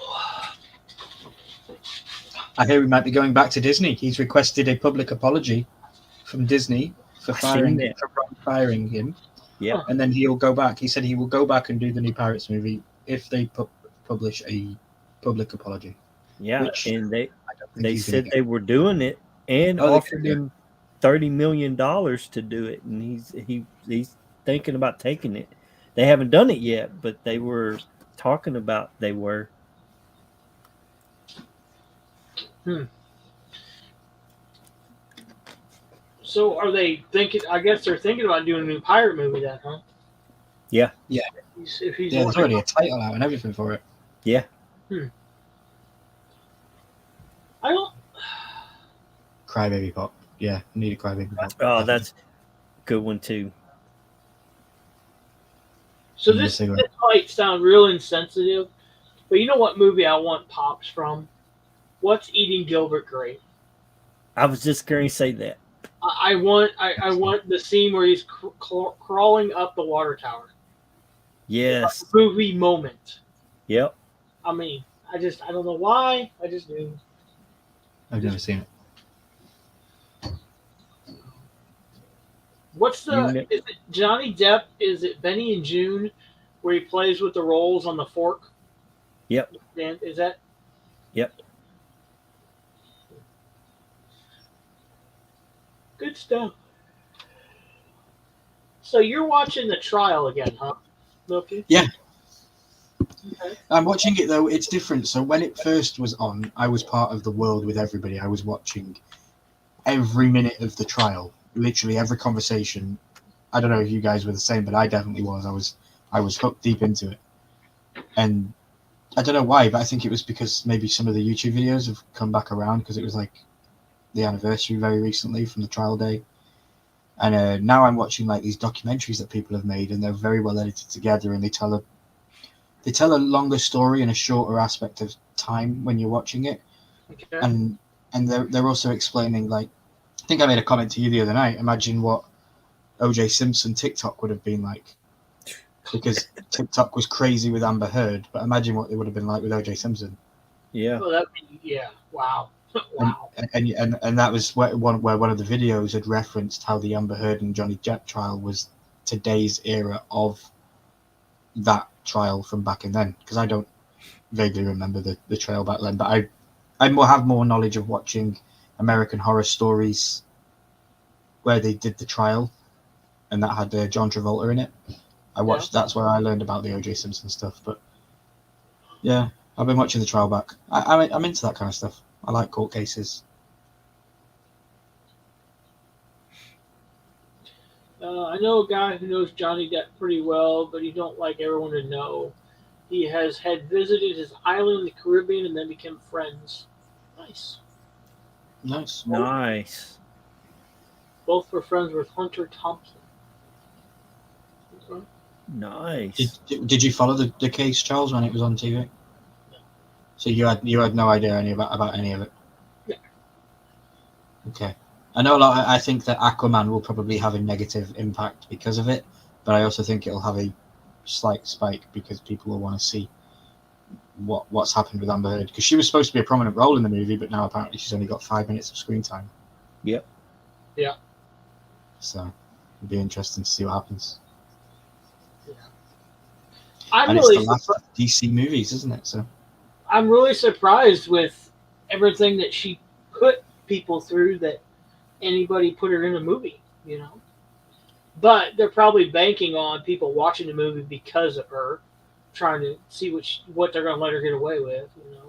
I hear we might be going back to Disney. He's requested a public apology from Disney for firing him. Yeah. And then he'll go back. He said he will go back and do the new Pirates movie if they publish a public apology. Yeah, and they said they were doing it and offered him $30 million to do it, and he's thinking about taking it. They haven't done it yet, but they were talking about they were. So are they thinking? I guess they're thinking about doing a new pirate movie, then, huh? Yeah. Yeah. If he's there's already a title out and everything for it. Yeah. I don't. Crybaby Pop. Yeah, I need a Crybaby Pop. Oh, that's a good one too. So this might sound real insensitive, But you know what movie I want Pops from? What's Eating Gilbert Grape? I was just going to say that. I want the scene where he's crawling up the water tower. Yes. Like movie moment. Yep. I mean, I don't know why. I just do. I've never seen it. What's the? Is it Johnny Depp? Is it Benny and June, where he plays with the rolls on the fork? Yep. Dan, is that? Yep. Good stuff. So you're watching the trial again, huh, Milky? Yeah. Okay. I'm watching it though. It's different. So when it first was on, I was part of the world with everybody. I was watching every minute of the trial, literally every conversation. I don't know if you guys were the same, but I definitely was. I was hooked deep into it, and I don't know why, but I think it was because maybe some of the YouTube videos have come back around because it was like the anniversary very recently from the trial day, and now I'm watching like these documentaries that people have made, and they're very well edited together, and they tell a longer story in a shorter aspect of time when you're watching it. Okay. And they're also explaining, like, I think I made a comment to you the other night, imagine what OJ Simpson TikTok would have been like, because TikTok was crazy with Amber Heard, but imagine what it would have been like with OJ Simpson. Yeah. Well, wow. Wow. And that was where one of the videos had referenced how the Amber Heard and Johnny Depp trial was today's era of that trial from back in then, because I don't vaguely remember the trial back then, but I have more knowledge of watching American Horror Stories where they did the trial and that had John Travolta in it. I watched That's where I learned about the OJ Simpson stuff. But yeah, I've been watching the trial back. I'm into that kind of stuff. I like court cases. I know a guy who knows Johnny Depp pretty well, but he don't like everyone to know. He had visited his island in the Caribbean and then became friends. Nice. Both were friends with Hunter Thompson. Okay. Nice. Did you follow the case, Charles, when it was on TV? No. So you had no idea about any of it? Yeah. Okay. I know I think that Aquaman will probably have a negative impact because of it, but I also think it'll have a slight spike because people will want to see what's happened with Amber Heard, because she was supposed to be a prominent role in the movie, but now apparently she's only got 5 minutes of screen time. Yep. Yeah. So it'll be interesting to see what happens. Yeah. It's the last of DC movies, isn't it? So I'm really surprised with everything that she put people through that anybody put her in a movie, you know. But they're probably banking on people watching the movie because of her, trying to see what they're going to let her get away with, you know.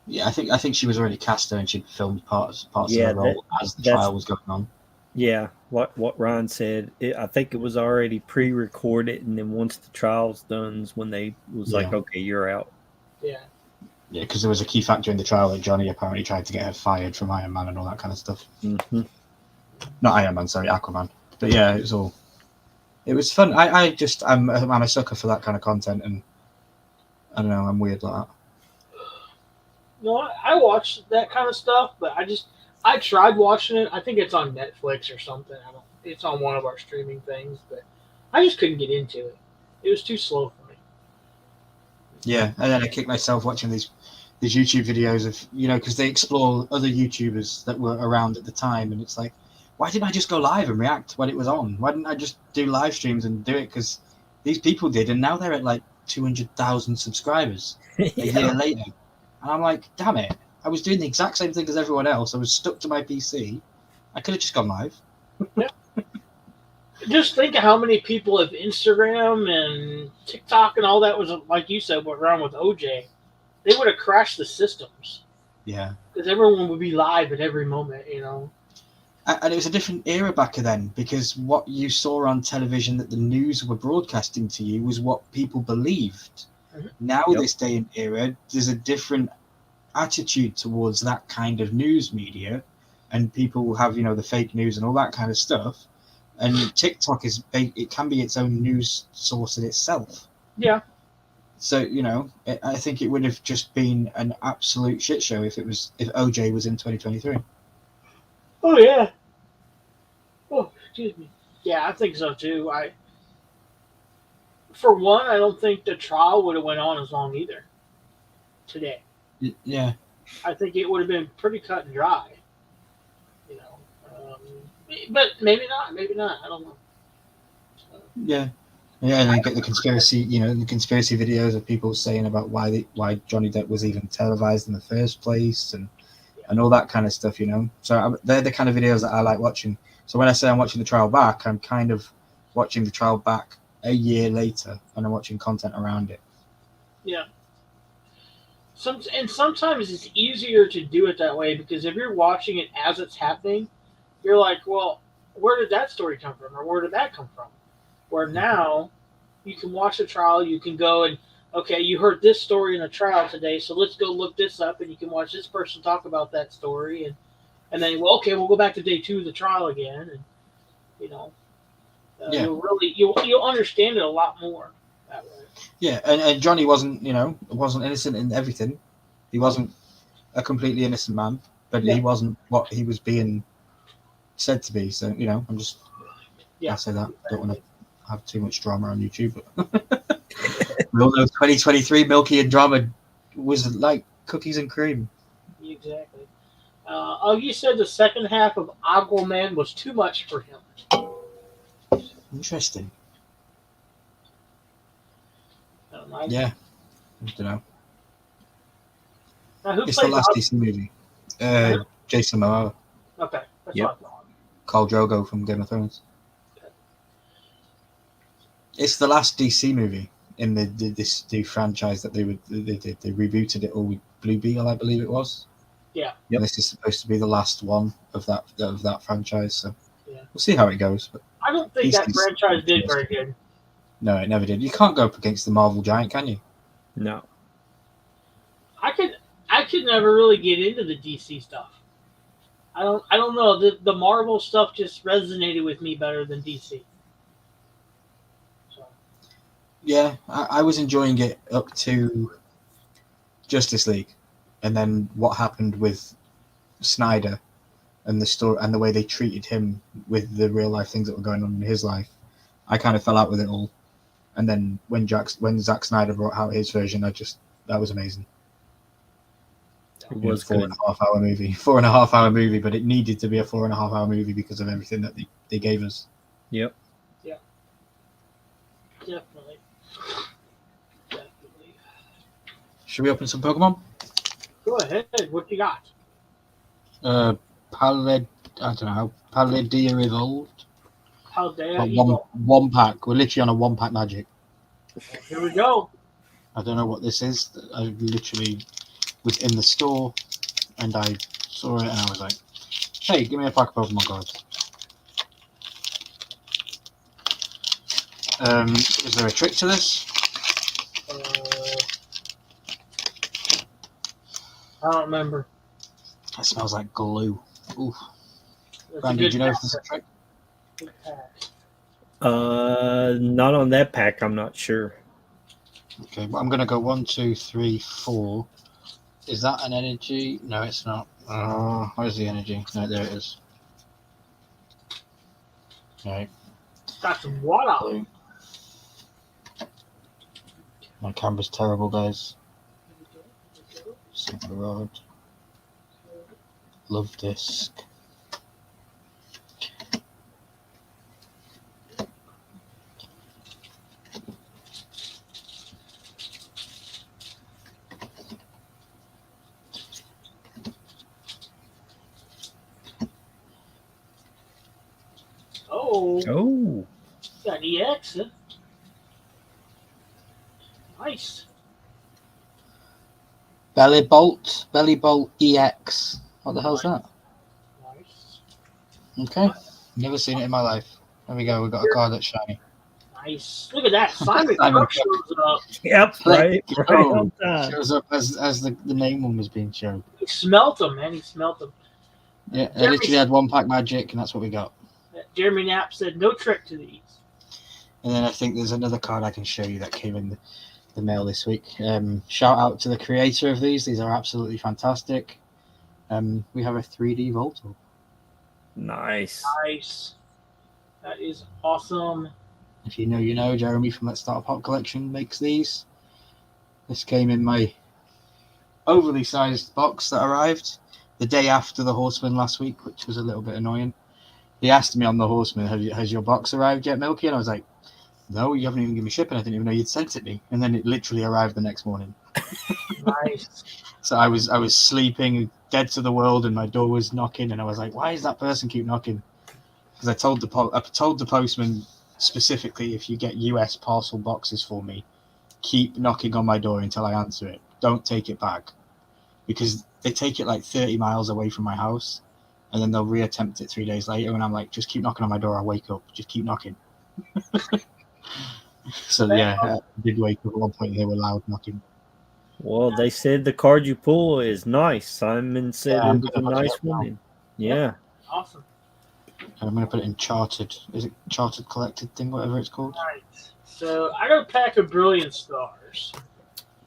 Yeah, I think she was already cast there and she'd filmed parts of the role as the trial was going on. Yeah, what Ryan said, I think it was already pre-recorded, and then once the trial's done, when they was like, okay, you're out. Yeah. Yeah, because there was a key factor in the trial that Johnny apparently tried to get her fired from Iron Man and all that kind of stuff. Mm-hmm. Not Iron Man, sorry, Aquaman. But yeah, it was fun. I'm a sucker for that kind of content, and I don't know, I'm weird like that. No, I watch that kind of stuff, but I tried watching it. I think it's on Netflix or something. It's on one of our streaming things, but I just couldn't get into it. It was too slow for me. Yeah, and then I kicked myself watching these YouTube videos of, you know, because they explore other YouTubers that were around at the time, and it's like, why didn't I just go live and react when it was on? Why didn't I just do live streams and do it? Because these people did, and now they're at like 200,000 subscribers a year later. And I'm like, damn it. I was doing the exact same thing as everyone else. I was stuck to my PC. I could have just gone live. Yeah. Just think of how many people have Instagram and TikTok and all that was, like you said, went around with OJ. They would have crashed the systems. Yeah. Because everyone would be live at every moment, you know. And it was a different era back then, because what you saw on television that the news were broadcasting to you was what people believed. Mm-hmm. Now, this day and era, there's a different attitude towards that kind of news media, and people have, you know, the fake news and all that kind of stuff. And TikTok it can be its own news source in itself. Yeah. So I think it would have just been an absolute shit show if OJ was in 2023. Oh yeah. Oh, excuse me. Yeah, I think so too. For one, I don't think the trial would have went on as long either. Today, Yeah. I think it would have been pretty cut and dry. You know, but maybe not. Maybe not. I don't know. Yeah. Yeah, and then get the conspiracy, the conspiracy videos of people saying about why Johnny Depp was even televised in the first place, and all that kind of stuff, So they're the kind of videos that I like watching. So when I say I'm watching the trial back, I'm kind of watching the trial back a year later, and I'm watching content around it. Yeah. Sometimes it's easier to do it that way because if you're watching it as it's happening, you're like, well, where did that story come from, or where did that come from? Where now you can watch the trial, you can go and, okay, you heard this story in the trial today, so let's go look this up, and you can watch this person talk about that story, and then, well, okay, we'll go back to day 2 of the trial again, and you'll understand it a lot more that way. Yeah, and Johnny wasn't innocent in everything. He wasn't a completely innocent man, but he wasn't what he was being said to be. So I'm just I say that. Don't want to have too much drama on YouTube, but we all know 2023 Milky and drama was like cookies and cream. Exactly. You said the second half of Aquaman was too much for him. Interesting. Yeah. I don't know. Now, it's the last DC movie. Jason Momoa. Okay. That's yep. Khal Drogo from Game of Thrones. Okay. It's the last DC movie in this new franchise that they did. They rebooted it all with Blue Beetle, I believe it was. Yeah. Yep. This is supposed to be the last one of that franchise. So we'll see how it goes. But I don't think that franchise did very good. No, it never did. You can't go up against the Marvel giant, can you? No. I could never really get into the DC stuff. I don't know. The Marvel stuff just resonated with me better than DC. So. Yeah, I was enjoying it up to Justice League, and then what happened with Snyder and the story and the way they treated him with the real life things that were going on in his life, I kind of fell out with it all. And then when Zack Snyder brought out his version, that was amazing. It was 4.5 hour movie. 4.5 hour movie, but it needed to be a 4.5 hour movie because of everything that they gave us. Yep. Yeah. Definitely. Should we open some Pokemon? Go ahead. What you got? Paldea Evolved. Paldea one pack. We're literally on a 1-pack magic. Here we go. I don't know what this is. I literally was in the store and I saw it and I was like, hey, give me a pack of Pokemon cards. Is there a trick to this? I don't remember. That smells like glue. Oof. That's Brandon, do you know if there's a trick? Not on that pack. I'm not sure. Okay, but I'm gonna go 1, 2, 3, 4. Is that an energy? No, it's not. Where's the energy? No, there it is. Right. Got some water. My camera's terrible, guys. Super Rod. Love Disc. Oh. Got EX. Nice. Belly Bolt EX. What the hell's that? Nice. Okay. Never seen it in my life. There we go. We've got a card that's shiny. Nice. Look at that. Simon Cook shows up. Yep. Right on time. Shows up as the name one was being shown. He smelt them, man. He smelt them. Yeah, I literally had 1-pack magic, and that's what we got. Jeremy Knapp said, no trick to these. And then I think there's another card I can show you that came in the mail this week. Shout out to the creator of these. These are absolutely fantastic. We have a 3D Volto. Nice. Nice. That is awesome. If you know, you know. Jeremy from Let's Start a Pop Collection makes these. This came in my overly sized box that arrived the day after the Horseman last week, which was a little bit annoying. He asked me on the Horseman, has your box arrived yet, Milky? And I was like, no, you haven't even given me shipping. I didn't even know you'd sent it me. And then it literally arrived the next morning. Nice. So I was sleeping dead to the world, and my door was knocking, and I was like, why does that person keep knocking? Because I told the postman specifically, if you get US parcel boxes for me, keep knocking on my door until I answer it. Don't take it back, because they take it like 30 miles away from my house, and then they'll reattempt it 3 days later, and I'm like, just keep knocking on my door. I'll wake up. Just keep knocking. So yeah, I did wake up at one point. They were loud knocking. Well, they said the card you pull is nice. Simon said Yeah, it's a nice one. Yeah. Awesome. I'm going to put it in chartered. Is it chartered collected thing, whatever it's called? All right. So I got a pack of Brilliant Stars.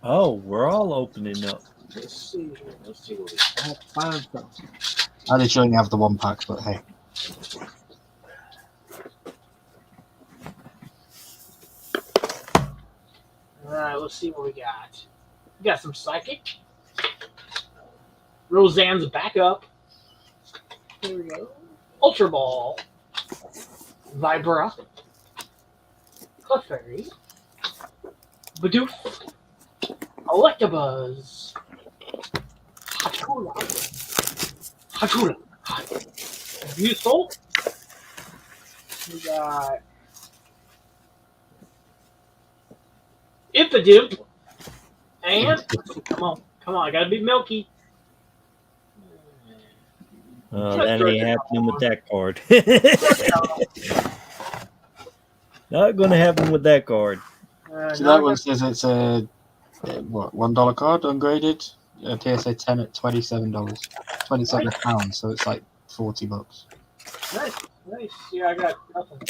Oh, we're all opening up. Let's see here. Let's see what we I'll find something. I literally only have the one pack, but hey. All right. Let's see what we got. We got some Psychic. Roseanne's backup. Here we go. Ultra Ball. Vibra. Clefairy. Bidoof. Electabuzz. Hatula. Hatula. Beautiful. We got Impidimp. And come on, I gotta be Milky. That ain't happening with that card. Not going to happen with that card. So that one says it's a what, $1 card, ungraded. PSA 10 at $27, £27. So it's like $40. Nice. Yeah, I got nothing.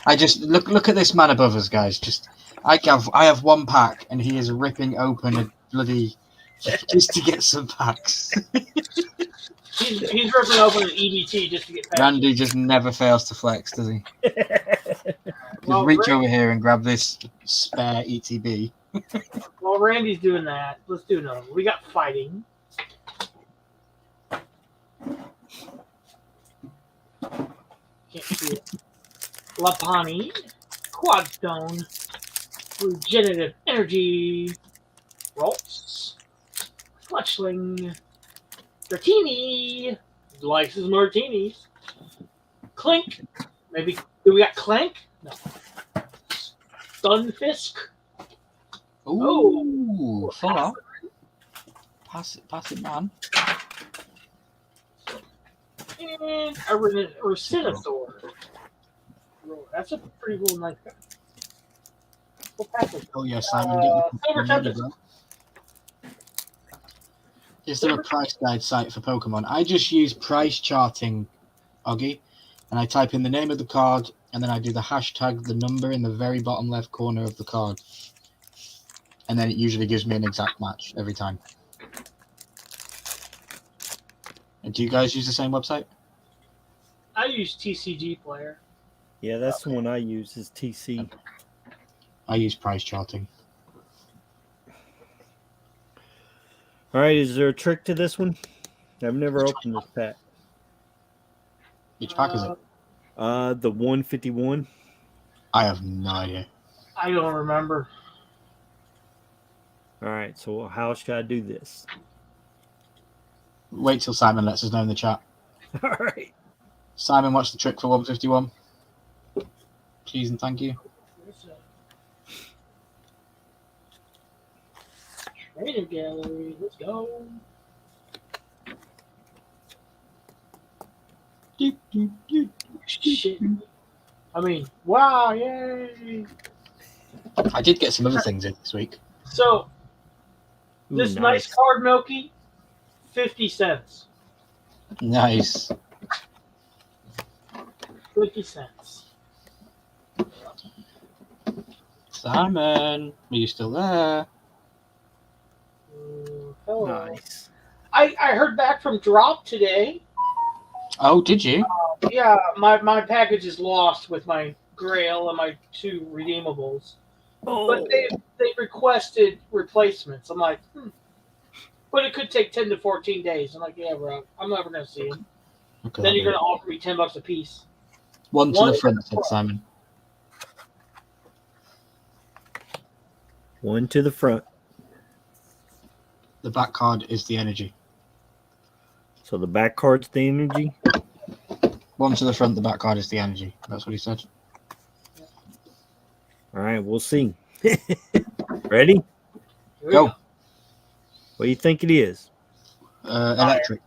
I just look at this man above us, guys. Just I have one pack, and he is ripping open a bloody just to get some packs. He's ripping open an EBT just to get past. Randy just never fails to flex, does he? Just reach over here and grab this spare ETB. While Randy's doing that, let's do another one. We got Fighting. Can't see it. Lapani. Quadstone. Regenerative Energy. Rolts. Fletchling. Dratini. Likes his martinis. Clink. Maybe. Do we got Clank? No. Stunfisk. Ooh, full on. Pass it, man. And a Resinithor. That's a pretty cool, nice guy. We'll pass it. Oh yeah, Simon. Get Silver Tempest. Is there a price guide site for Pokemon? I just use price charting, Oggy, and I type in the name of the card, and then I do the hashtag, the number in the very bottom left corner of the card. And then it usually gives me an exact match every time. And do you guys use the same website? I use TCG Player. Yeah, that's the one I use is TC. I use price charting. All right, is there a trick to this one? I've never opened this pack. Which pack is it? The 151. I have no idea. I don't remember. All right, so how should I do this? Wait till Simon lets us know in the chat. All right. Simon, what's the trick for 151? Please and thank you. Trader Gallery, let's go. Shit. I mean, wow, yay. I did get some other things in this week. So, this nice card, Milky, 50 cents. Nice. 50 cents. Simon, are you still there? Hello. Nice. I heard back from Drop today. Oh, did you? Yeah, my package is lost with my Grail and my 2 redeemables. But they requested replacements. I'm like, but it could take 10 to 14 days. I'm like, yeah, bro, I'm never gonna see them. Okay, Then you're gonna offer me $10 a piece. one to the front, said Simon. One to the front. The back card is the energy. So the back card's the energy. One to the front, the back card is the energy. That's what he said. All right, we'll see. Ready? Go. What do you think it is? Electric.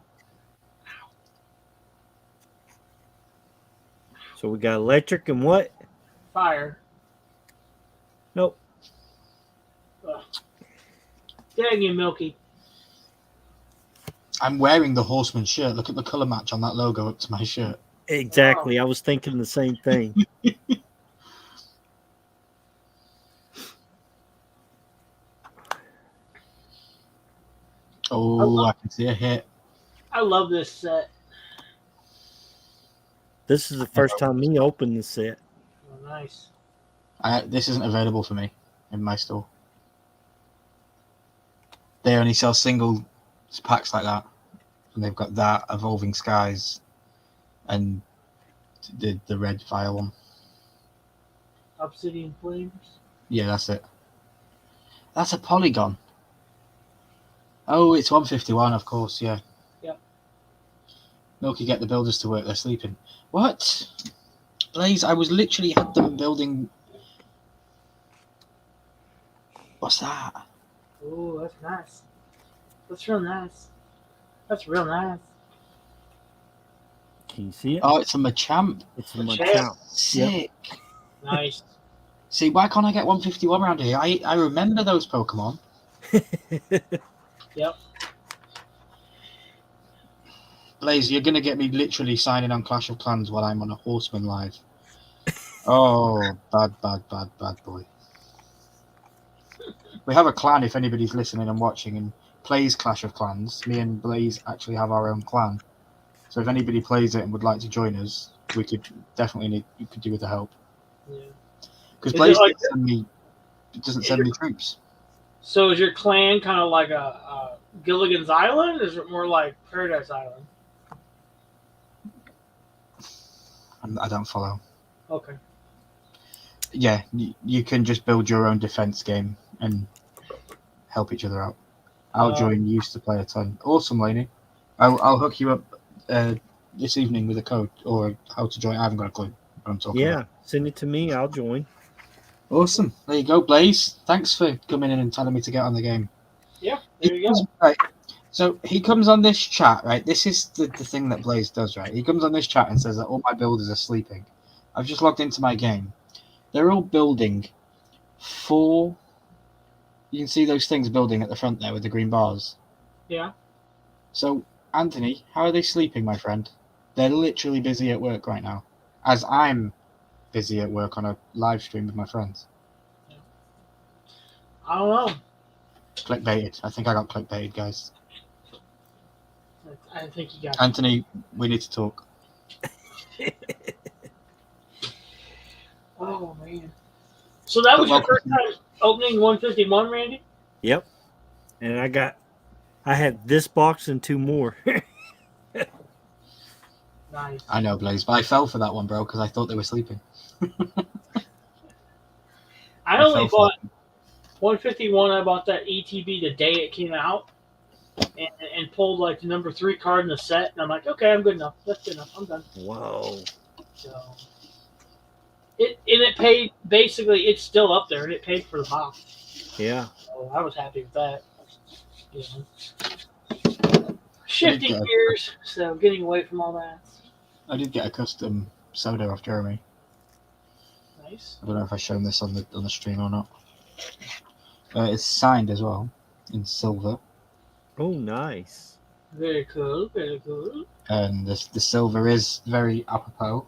So we got electric and what? Fire. Nope. Ugh. Dang you, Milky. I'm wearing the Horseman shirt. Look at the color match on that logo up to my shirt. Exactly. I was thinking the same thing. Oh, I can see a hit. I love this set. This is the first time me opened the set. Oh, nice. This isn't available for me in my store. They only sell single packs like that. And they've got that, Evolving Skies, and the red fire one. Obsidian Flames. Yeah, that's it. That's a polygon. Oh, it's 151, of course, yeah. Yep. Milky, get the builders to work, they're sleeping. What? Blaze, I was literally had them building... What's that? Oh, that's nice. That's real nice. That's real nice. Can you see it? Oh, it's a Machamp. It's a Machamp. Sick. Yep. Nice. See, why can't I get 151 around here? I remember those Pokemon. Yep. Blaze, you're going to get me literally signing on Clash of Clans while I'm on a Horseman live. Oh, bad boy. We have a clan if anybody's listening and watching and plays Clash of Clans. Me and Blaze actually have our own clan. So if anybody plays it and would like to join us, we could definitely you could do with the help. Yeah. Because Is Blaze it like- doesn't send me troops. So is your clan kind of like a Gilligan's Island, or is it more like Paradise Island? I don't follow. Okay. Yeah, you can just build your own defense game and help each other out. I'll join. Used to play a ton. Awesome, Laney. I'll hook you up this evening with a code or how to join. I haven't got a clue what I'm talking about. Send it to me. I'll join. Awesome. There you go, Blaze. Thanks for coming in and telling me to get on the game. Yeah, there you go. Right. So he comes on this chat, right? This is the thing that Blaze does, right? He comes on this chat and says that all my builders are sleeping. I've just logged into my game. They're all building 4. You can see those things building at the front there with the green bars. Yeah. So, Anthony, how are they sleeping, my friend? They're literally busy at work right now. As I'm busy at work on a live stream with my friends. I don't know. Clickbaited. I think I got clickbaited, guys. I think you got Anthony, we need to talk. Oh, man. So that was your first time opening 151, Randy? Yep. And I had this box and 2 more. Nice. I know, Blaze, but I fell for that one, bro, because I thought they were sleeping. I only bought 151. I bought that ETB the day it came out and pulled like the number 3 card in the set. And I'm like, okay, I'm good enough. That's good enough. I'm done. Whoa. So it paid, basically, it's still up there and it paid for the box. Yeah. So I was happy with that. You know. Shifting gears, so getting away from all that. I did get a custom soda off Jeremy. Nice. I don't know if I've shown this on the stream or not. It's signed as well in silver, Oh, nice. Very cool. Very cool. and the silver is very apropos.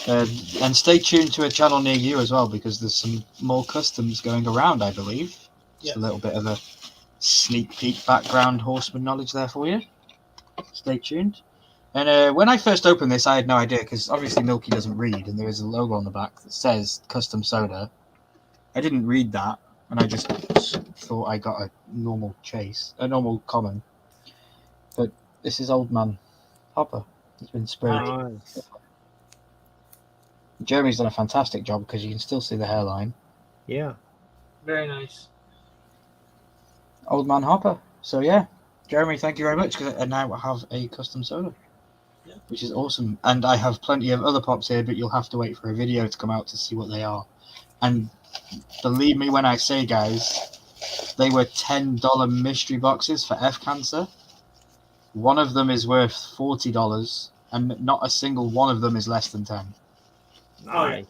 And stay tuned to a channel near you as well, because there's some more customs going around, I believe. Just a little bit of a sneak peek background Horseman knowledge there for you. Stay tuned. And when I first opened this, I had no idea, because obviously Milky doesn't read, and there is a logo on the back that says custom soda. I didn't read that, and I just thought I got a normal common. But this is Old Man Hopper. He's been sprayed. Nice. Jeremy's done a fantastic job, because you can still see the hairline. Yeah. Very nice. Old Man Hopper. So yeah, Jeremy, thank you very much, because I now have a custom soda, which is awesome. And I have plenty of other pops here, but you'll have to wait for a video to come out to see what they are. And believe me when I say, guys, they were $10 mystery boxes for F Cancer. One of them is worth $40, and not a single one of them is less than 10. Nice.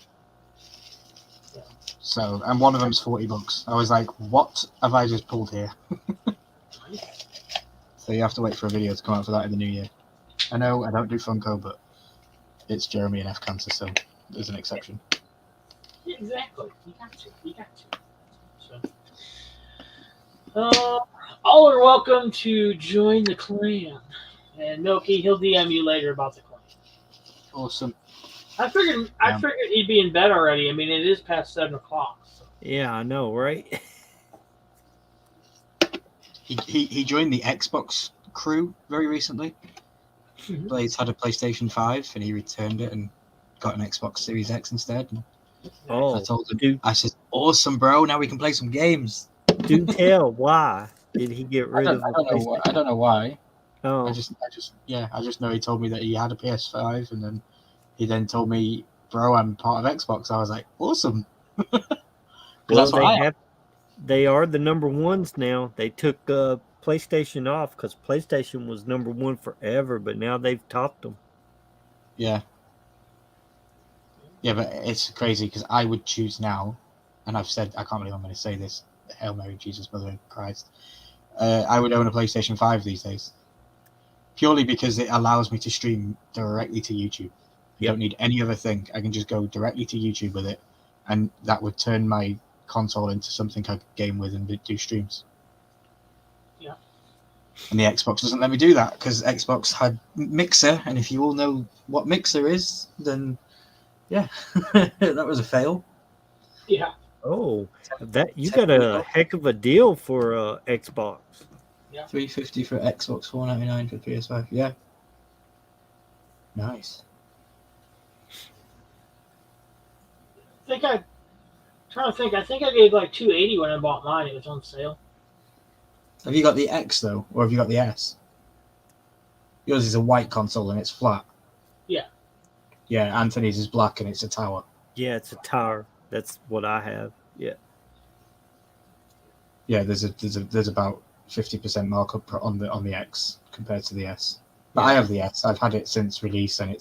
So, and one of them's $40. I was like, what have I just pulled here? So you have to wait for a video to come out for that in the new year. I know I don't do Funko, but it's Jeremy and F Cancer, so there's an exception. Yeah, exactly. You got to. So, all are welcome to join the clan. And Milky, he'll DM you later about the clan. Awesome. I figured he'd be in bed already. I mean, it is past 7 o'clock. So. Yeah, I know, right? He joined the Xbox crew very recently. Blaze had a PlayStation 5 and he returned it and got an Xbox Series X instead. And I told him, I said, awesome, bro. Now we can play some games. Do tell why did he get rid of? I don't know why. Oh, I just know he told me that he had a PS5, and then he told me, bro, I'm part of Xbox. I was like, awesome. well, they are the number ones now. They took PlayStation off because PlayStation was number one forever, but now they've topped them. Yeah. Yeah, but it's crazy because I would choose now, and I've said, I can't believe I'm going to say this, Hail Mary, Jesus, Mother of Christ. I would own a PlayStation 5 these days. Purely because it allows me to stream directly to YouTube. You don't need any other thing. I can just go directly to YouTube with it, and that would turn my console into something I could game with and do streams. Yeah. And the Xbox doesn't let me do that because Xbox had Mixer, and if you all know what Mixer is, then yeah, that was a fail. Yeah. Oh, that you got a heck of a deal for Xbox. Yeah. $350 for Xbox, $499 for PS5. Yeah. Nice. I think I gave like $280 when I bought mine. It was on sale. Have you got the X though, or have you got the S? Yours is a white console and it's flat. Yeah. Yeah, Anthony's is black and it's a tower. Yeah, it's a tower. That's what I have. Yeah. Yeah, there's about 50% markup on the X compared to the S. But I have the S. I've had it since release, and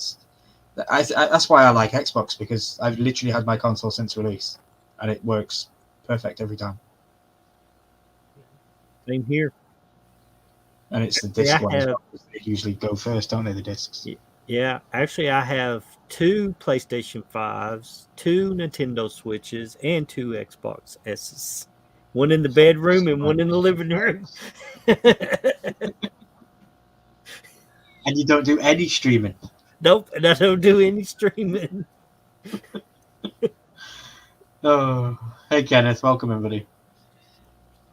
that's why I like Xbox, because I've literally had my console since release, and it works perfect every time. Same here. And it's the disc one as well. They usually go first, don't they, the discs? Yeah, actually I have 2 PlayStation 5s, 2 Nintendo Switches, and 2 Xbox S's. One in the bedroom and one in the living room. And you don't do any streaming? Nope, and I don't do any streaming. Oh, hey Kenneth, welcome everybody.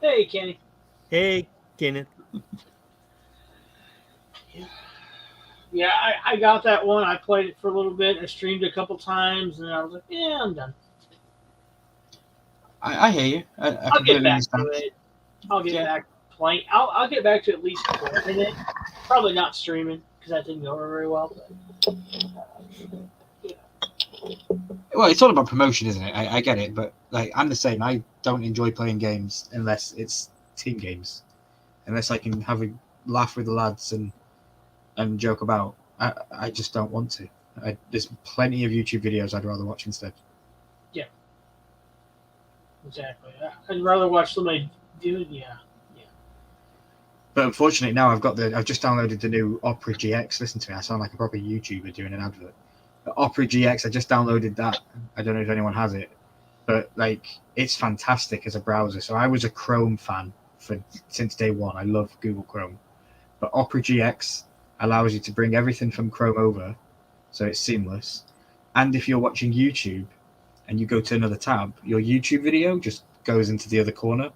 Hey, Kenny. Hey, Kenneth. Yeah, I got that one. I played it for a little bit. I streamed a couple times, and I was like, yeah, I'm done. I hear you. I'll get back to it. I'll get back playing. I'll get back to at least playing it. Probably not streaming because that didn't go over very well. But, Well, it's all about promotion, isn't it? I get it, but like I'm the same. I don't enjoy playing games unless it's team games, unless I can have a laugh with the lads and joke about. I just don't want to. There's plenty of YouTube videos I'd rather watch instead. Yeah. Exactly. I'd rather watch somebody do it. Yeah. But unfortunately, now I've just downloaded the new Opera GX. Listen to me, I sound like a proper YouTuber doing an advert. Opera GX, I just downloaded that. I don't know if anyone has it, but like it's fantastic as a browser. So I was a Chrome fan since day one. I love Google Chrome, but Opera GX allows you to bring everything from Chrome over, so it's seamless. And if you're watching YouTube and you go to another tab, your YouTube video just goes into the other corner,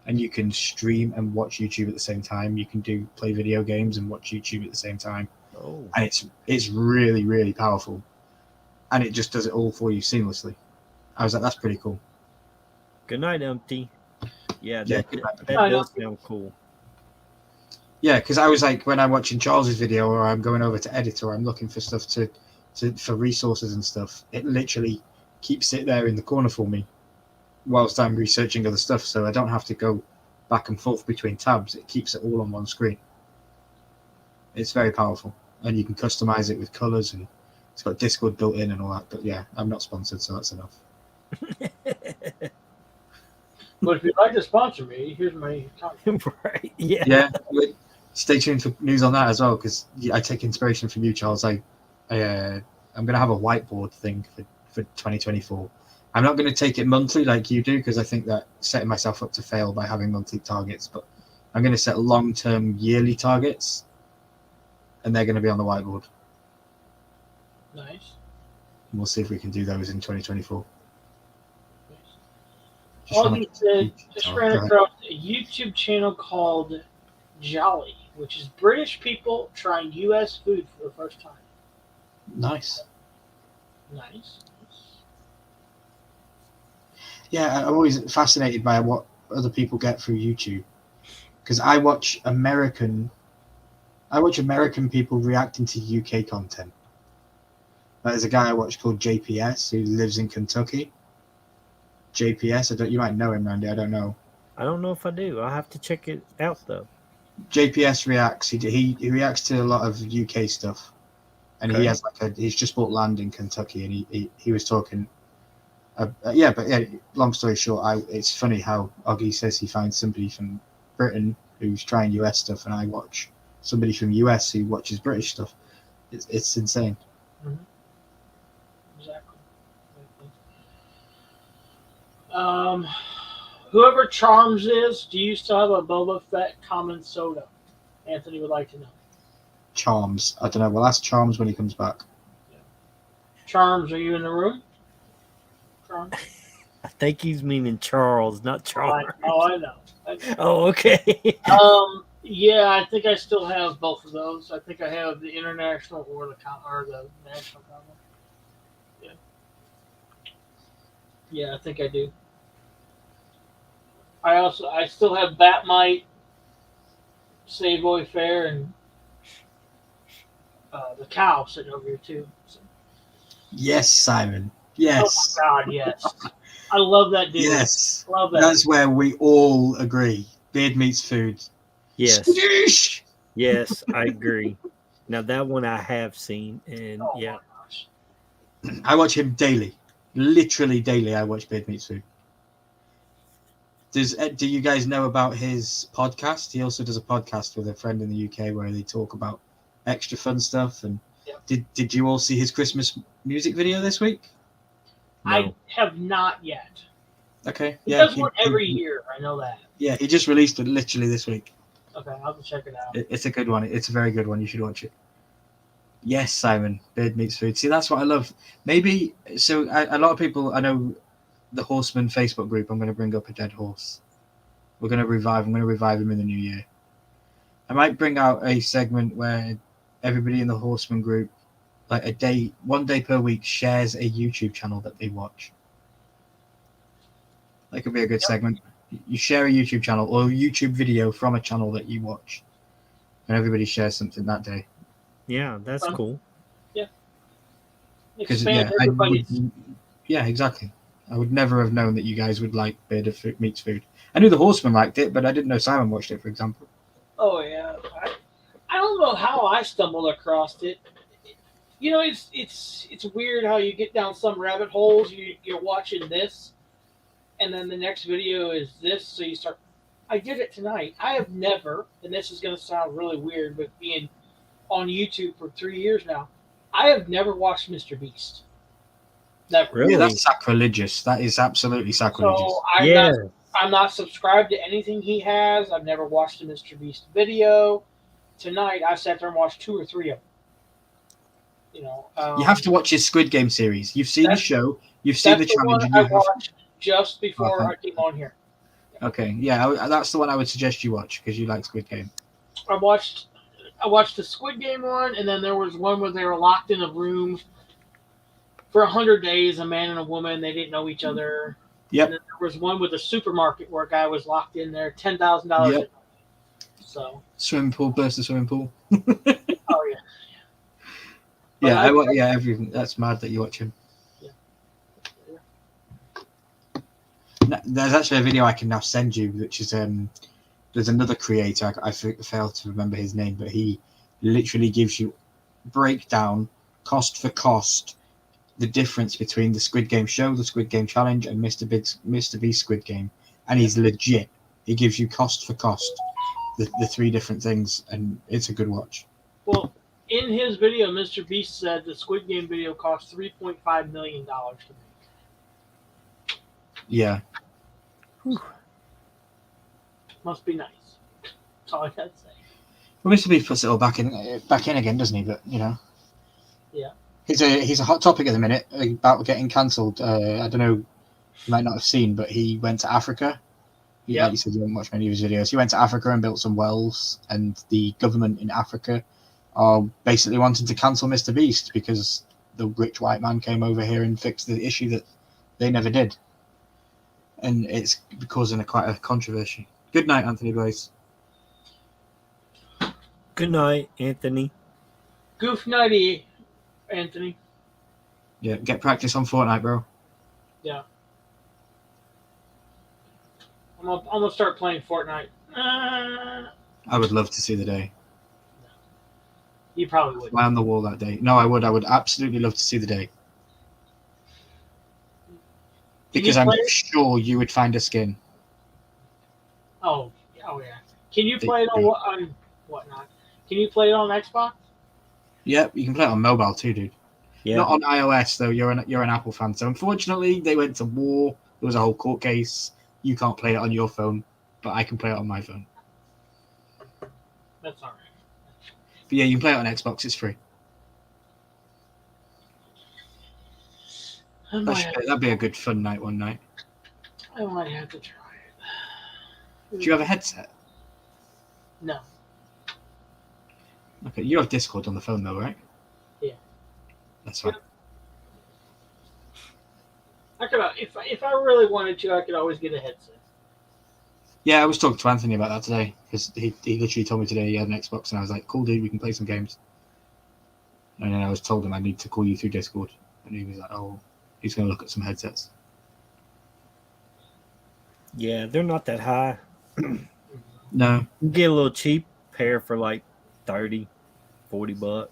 and you can stream and watch YouTube at the same time. You can play video games and watch YouTube at the same time. Oh, And it's really, really powerful. And it just does it all for you seamlessly. I was like, that's pretty cool. good night, Empty. Yeah, Yeah, that does sound cool. Yeah, because I was like, when I'm watching Charles's video or I'm going over to edit or I'm looking for stuff for resources and stuff, it literally keeps it there in the corner for me whilst I'm researching other stuff, so I don't have to go back and forth between tabs. It keeps it all on one screen. It's very powerful, and you can customize it with colors, and it's got Discord built in and all that. But yeah, I'm not sponsored, so that's enough. But if you'd like to sponsor me, here's my contact. Right? Yeah. Yeah. Stay tuned for news on that as well, because I take inspiration from you, Charles. I'm going to have a whiteboard thing for 2024. I'm not going to take it monthly like you do, because I think that setting myself up to fail by having monthly targets. But I'm going to set long-term yearly targets, and they're going to be on the whiteboard. Nice. And we'll see if we can do those in 2024. Just ran across a YouTube channel called Jolly, which is British people trying U.S. food for the first time. Nice. Nice. Yeah, I'm always fascinated by what other people get through YouTube, because I watch American people reacting to UK content. There's a guy I watch called JPS who lives in Kentucky. JPS, you might know him, Randy. I don't know. I don't know if I do. I'll have to check it out though. JPS reacts. He reacts to a lot of UK stuff, and Okay. he has he's just bought land in Kentucky, and he was talking. Long story short, it's funny how Oggy says he finds somebody from Britain who's trying US stuff, and I watch somebody from US who watches British stuff. It's insane. Mm-hmm. Exactly. Whoever Charms is, do you still have a Boba Fett common soda? Anthony would like to know. Charms. I don't know. We'll ask Charms when he comes back. Charms, are you in the room? Charms? I think he's meaning Charles, not Charles. I know. Oh, okay. Yeah, I think I still have both of those. I think I have the international or the national combo. Yeah. Yeah, I think I do. I still have Batmite, Savoy Fair, and the cow sitting over here too. So. Yes, Simon. Yes. Oh my God, yes. I love that dude. Yes. Love that. That's where we all agree. Beard meets food. Yes. Skadoosh! Yes, I agree. Now that one I have seen, and yeah. My gosh. I watch him daily. Literally daily, I watch Beard Meets Food. Do you guys know about his podcast? He also does a podcast with a friend in the UK where they talk about extra fun stuff. And did you all see his Christmas music video this week? No. I have not yet. Okay. He does one every year. I know that. Yeah, he just released it literally this week. Okay, I'll have to check it out. It's a good one. It's a very good one. You should watch it. Yes, Simon. Beard Meets Food. See, that's what I love. Maybe, so a lot of people, I know the Horseman Facebook group, I'm going to bring up a dead horse. I'm going to revive him in the new year. I might bring out a segment where everybody in the Horseman group, like one day per week, shares a YouTube channel that they watch. That could be a good segment. You share a YouTube channel or a YouTube video from a channel that you watch, and everybody shares something that day. Yeah, that's cool. Yeah. Expand everybody's. Yeah, exactly. I would never have known that you guys would like Beard Meets Food. I knew the Horseman liked it, but I didn't know Simon watched it, for example. Oh yeah, I don't know how I stumbled across it. You know, it's weird how you get down some rabbit holes. You're watching this, and then the next video is this, so you start. I did it tonight. I have never, and this is going to sound really weird, but being on YouTube for 3 years now, I have never watched Mr. Beast. Never. Really? Yeah, that's sacrilegious. That is absolutely sacrilegious. So Yeah. I'm not subscribed to anything he has. I've never watched a Mr. Beast video. Tonight I sat there and watched 2 or 3 of them. You know, You have to watch his Squid Game series. You've seen the that's show, you've seen that's the the one challenge, and I you have. watched just before Okay. I came on here. Okay, yeah, that's the one I would suggest you watch because you like Squid Game. I watched the Squid Game one, and then there was one where they were locked in a room for 100 days. A man and a woman, they didn't know each other. Yep. And then there was one with a supermarket where a guy was locked in there, $10,000. Yep. So. Swimming pool versus swimming pool. Oh yeah. Yeah, everything. That's mad that you watch him. Yeah. There's actually a video I can now send you, which is there's another creator. I failed to remember his name, but he literally gives you breakdown, cost for cost, the difference between the Squid Game show, the Squid Game challenge, and Mr. Beast Squid Game, and he's legit. He gives you cost for cost, the 3 different things, and it's a good watch. Well, in his video, Mr. Beast said the Squid Game video cost $3.5 million to make. Yeah. Whew. Must be nice. That's all I gotta say. Well, Mr. Beast puts it all back in again, doesn't he? But you know. Yeah. He's a hot topic at the minute about getting cancelled. I don't know, you might not have seen, but he went to Africa. Yeah. Like you said, you haven't watched many of his videos. He went to Africa and built some wells, and the government in Africa are basically wanting to cancel Mr. Beast because the rich white man came over here and fixed the issue that they never did. And it's causing quite a controversy. Good night, Anthony Blaze. Good night, Anthony. Goof nighty, Anthony. Yeah, get practice on Fortnite, bro. Yeah. I'm gonna start playing Fortnite. I would love to see the day. You probably would. Fly on the wall that day. No, I would. I would absolutely love to see the day. Because I'm sure you would find a skin. Oh yeah. Can you play it on whatnot? Can you play it on Xbox? Yep, you can play it on mobile too, dude. Yeah. Not on iOS though. You're an Apple fan, so unfortunately they went to war. There was a whole court case. You can't play it on your phone, but I can play it on my phone. That's all right. But yeah, you can play it on Xbox. It's free. That'd be a good fun night one night. I might have to try it. Do you have a headset? No. Okay, you have Discord on the phone though, right? Yeah. That's fine. I could, if I really wanted to, I could always get a headset. Yeah, I was talking to Anthony about that today because he literally told me today he had an Xbox, and I was like, "Cool, dude, we can play some games." And then I was told him I need to call you through Discord, and he was like, "Oh, he's going to look at some headsets." Yeah, they're not that high. No. You get a little cheap pair for like $30, $40.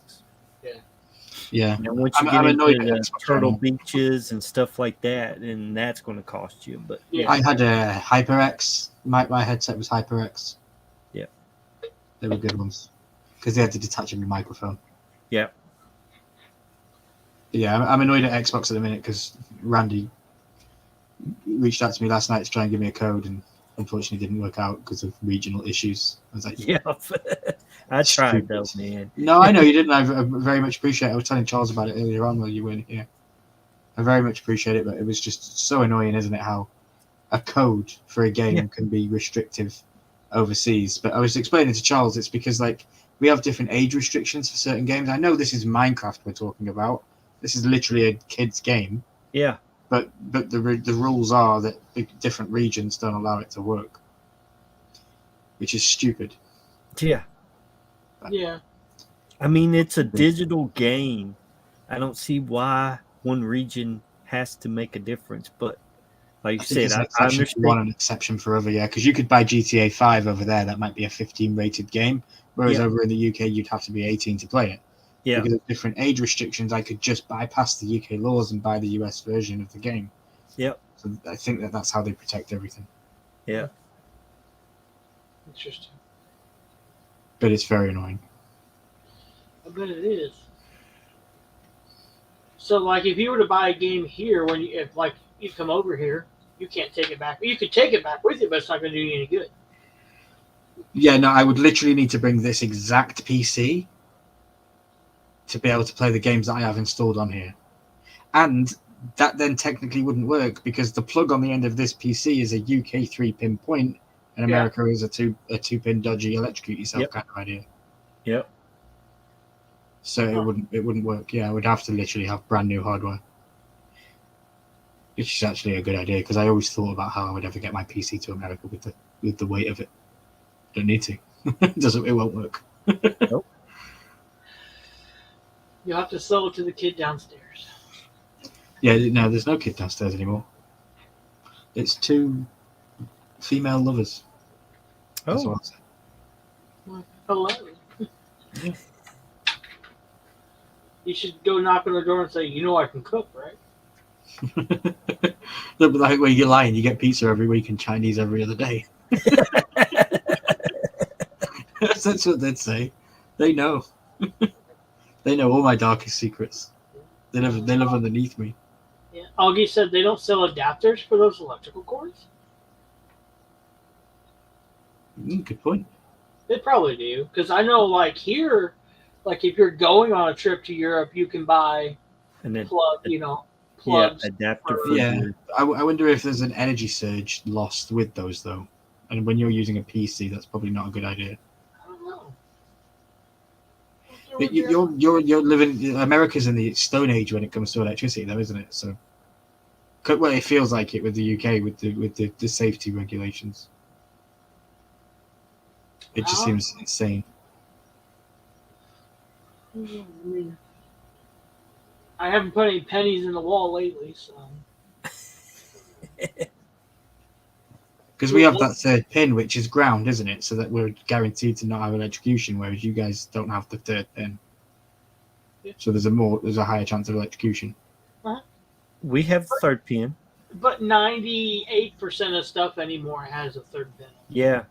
Yeah. Now, once you get into the Turtle Beaches and stuff like that, then that's going to cost you. But yeah. I had a HyperX. My headset was HyperX. Yeah. They were good ones because they had the detachable microphone. Yeah. But yeah, I'm annoyed at Xbox at the minute because Randy reached out to me last night to try and give me a code, and unfortunately didn't work out because of regional issues. I was like, yeah, I tried though, man. No, I know you didn't. I very much appreciate it. I was telling Charles about it earlier on while you weren't here. I very much appreciate it, but it was just so annoying, isn't it, how a code for a game can be restrictive overseas. But I was explaining to Charles, it's because like we have different age restrictions for certain games. I know this is Minecraft we're talking about. This is literally a kid's game. Yeah. But the rules are that different regions don't allow it to work, which is stupid. Yeah. Yeah. I mean, it's a digital game. I don't see why one region has to make a difference. But like you said, I understand. One an exception for other, yeah, because you could buy GTA 5 over there. That might be a 15 rated game, whereas over in the UK you'd have to be 18 to play it. Yeah. Because of different age restrictions, I could just bypass the UK laws and buy the US version of the game. Yep. So I think that's how they protect everything. Yeah. Interesting. But it's very annoying. I bet it is. So, like, if you were to buy a game here, if like you come over here, you can't take it back. You could take it back with you, but it's not going to do you any good. Yeah, no, I would literally need to bring this exact PC to be able to play the games that I have installed on here. And that then technically wouldn't work because the plug on the end of this PC is a UK 3-pin point, and America is a 2-pin dodgy electrocute yourself kind of idea. Yep. So it wouldn't work. Yeah, I would have to literally have brand new hardware. Which is actually a good idea because I always thought about how I would ever get my PC to America with the weight of it. Don't need to. It won't work. Nope. You'll have to sell it to the kid downstairs. Yeah, no, there's no kid downstairs anymore. It's 2 female lovers. That's what I said. Hello. You should go knock on the door and say, "You know I can cook, right?" No, but like, well, you're lying. You get pizza every week and Chinese every other day. That's what they'd say. They know. They know all my darkest secrets. They live underneath me. Yeah. Augie said they don't sell adapters for those electrical cords. Good point. They probably do, because I know, like here, like if you're going on a trip to Europe, you can buy plugs. Adapter. I wonder if there's an energy surge lost with those though, and when you're using a PC, that's probably not a good idea. I don't know. You're living. America's in the Stone Age when it comes to electricity, though, isn't it? So, well, it feels like it with the UK with the safety regulations. It just seems insane. I haven't put any pennies in the wall lately, so. Because we have that 3rd pin, which is ground, isn't it? So that we're guaranteed to not have electrocution, whereas you guys don't have the 3rd pin. Yeah. So there's a higher chance of electrocution. We have the 3rd pin. But 98% of stuff anymore has a 3rd pin. Yeah.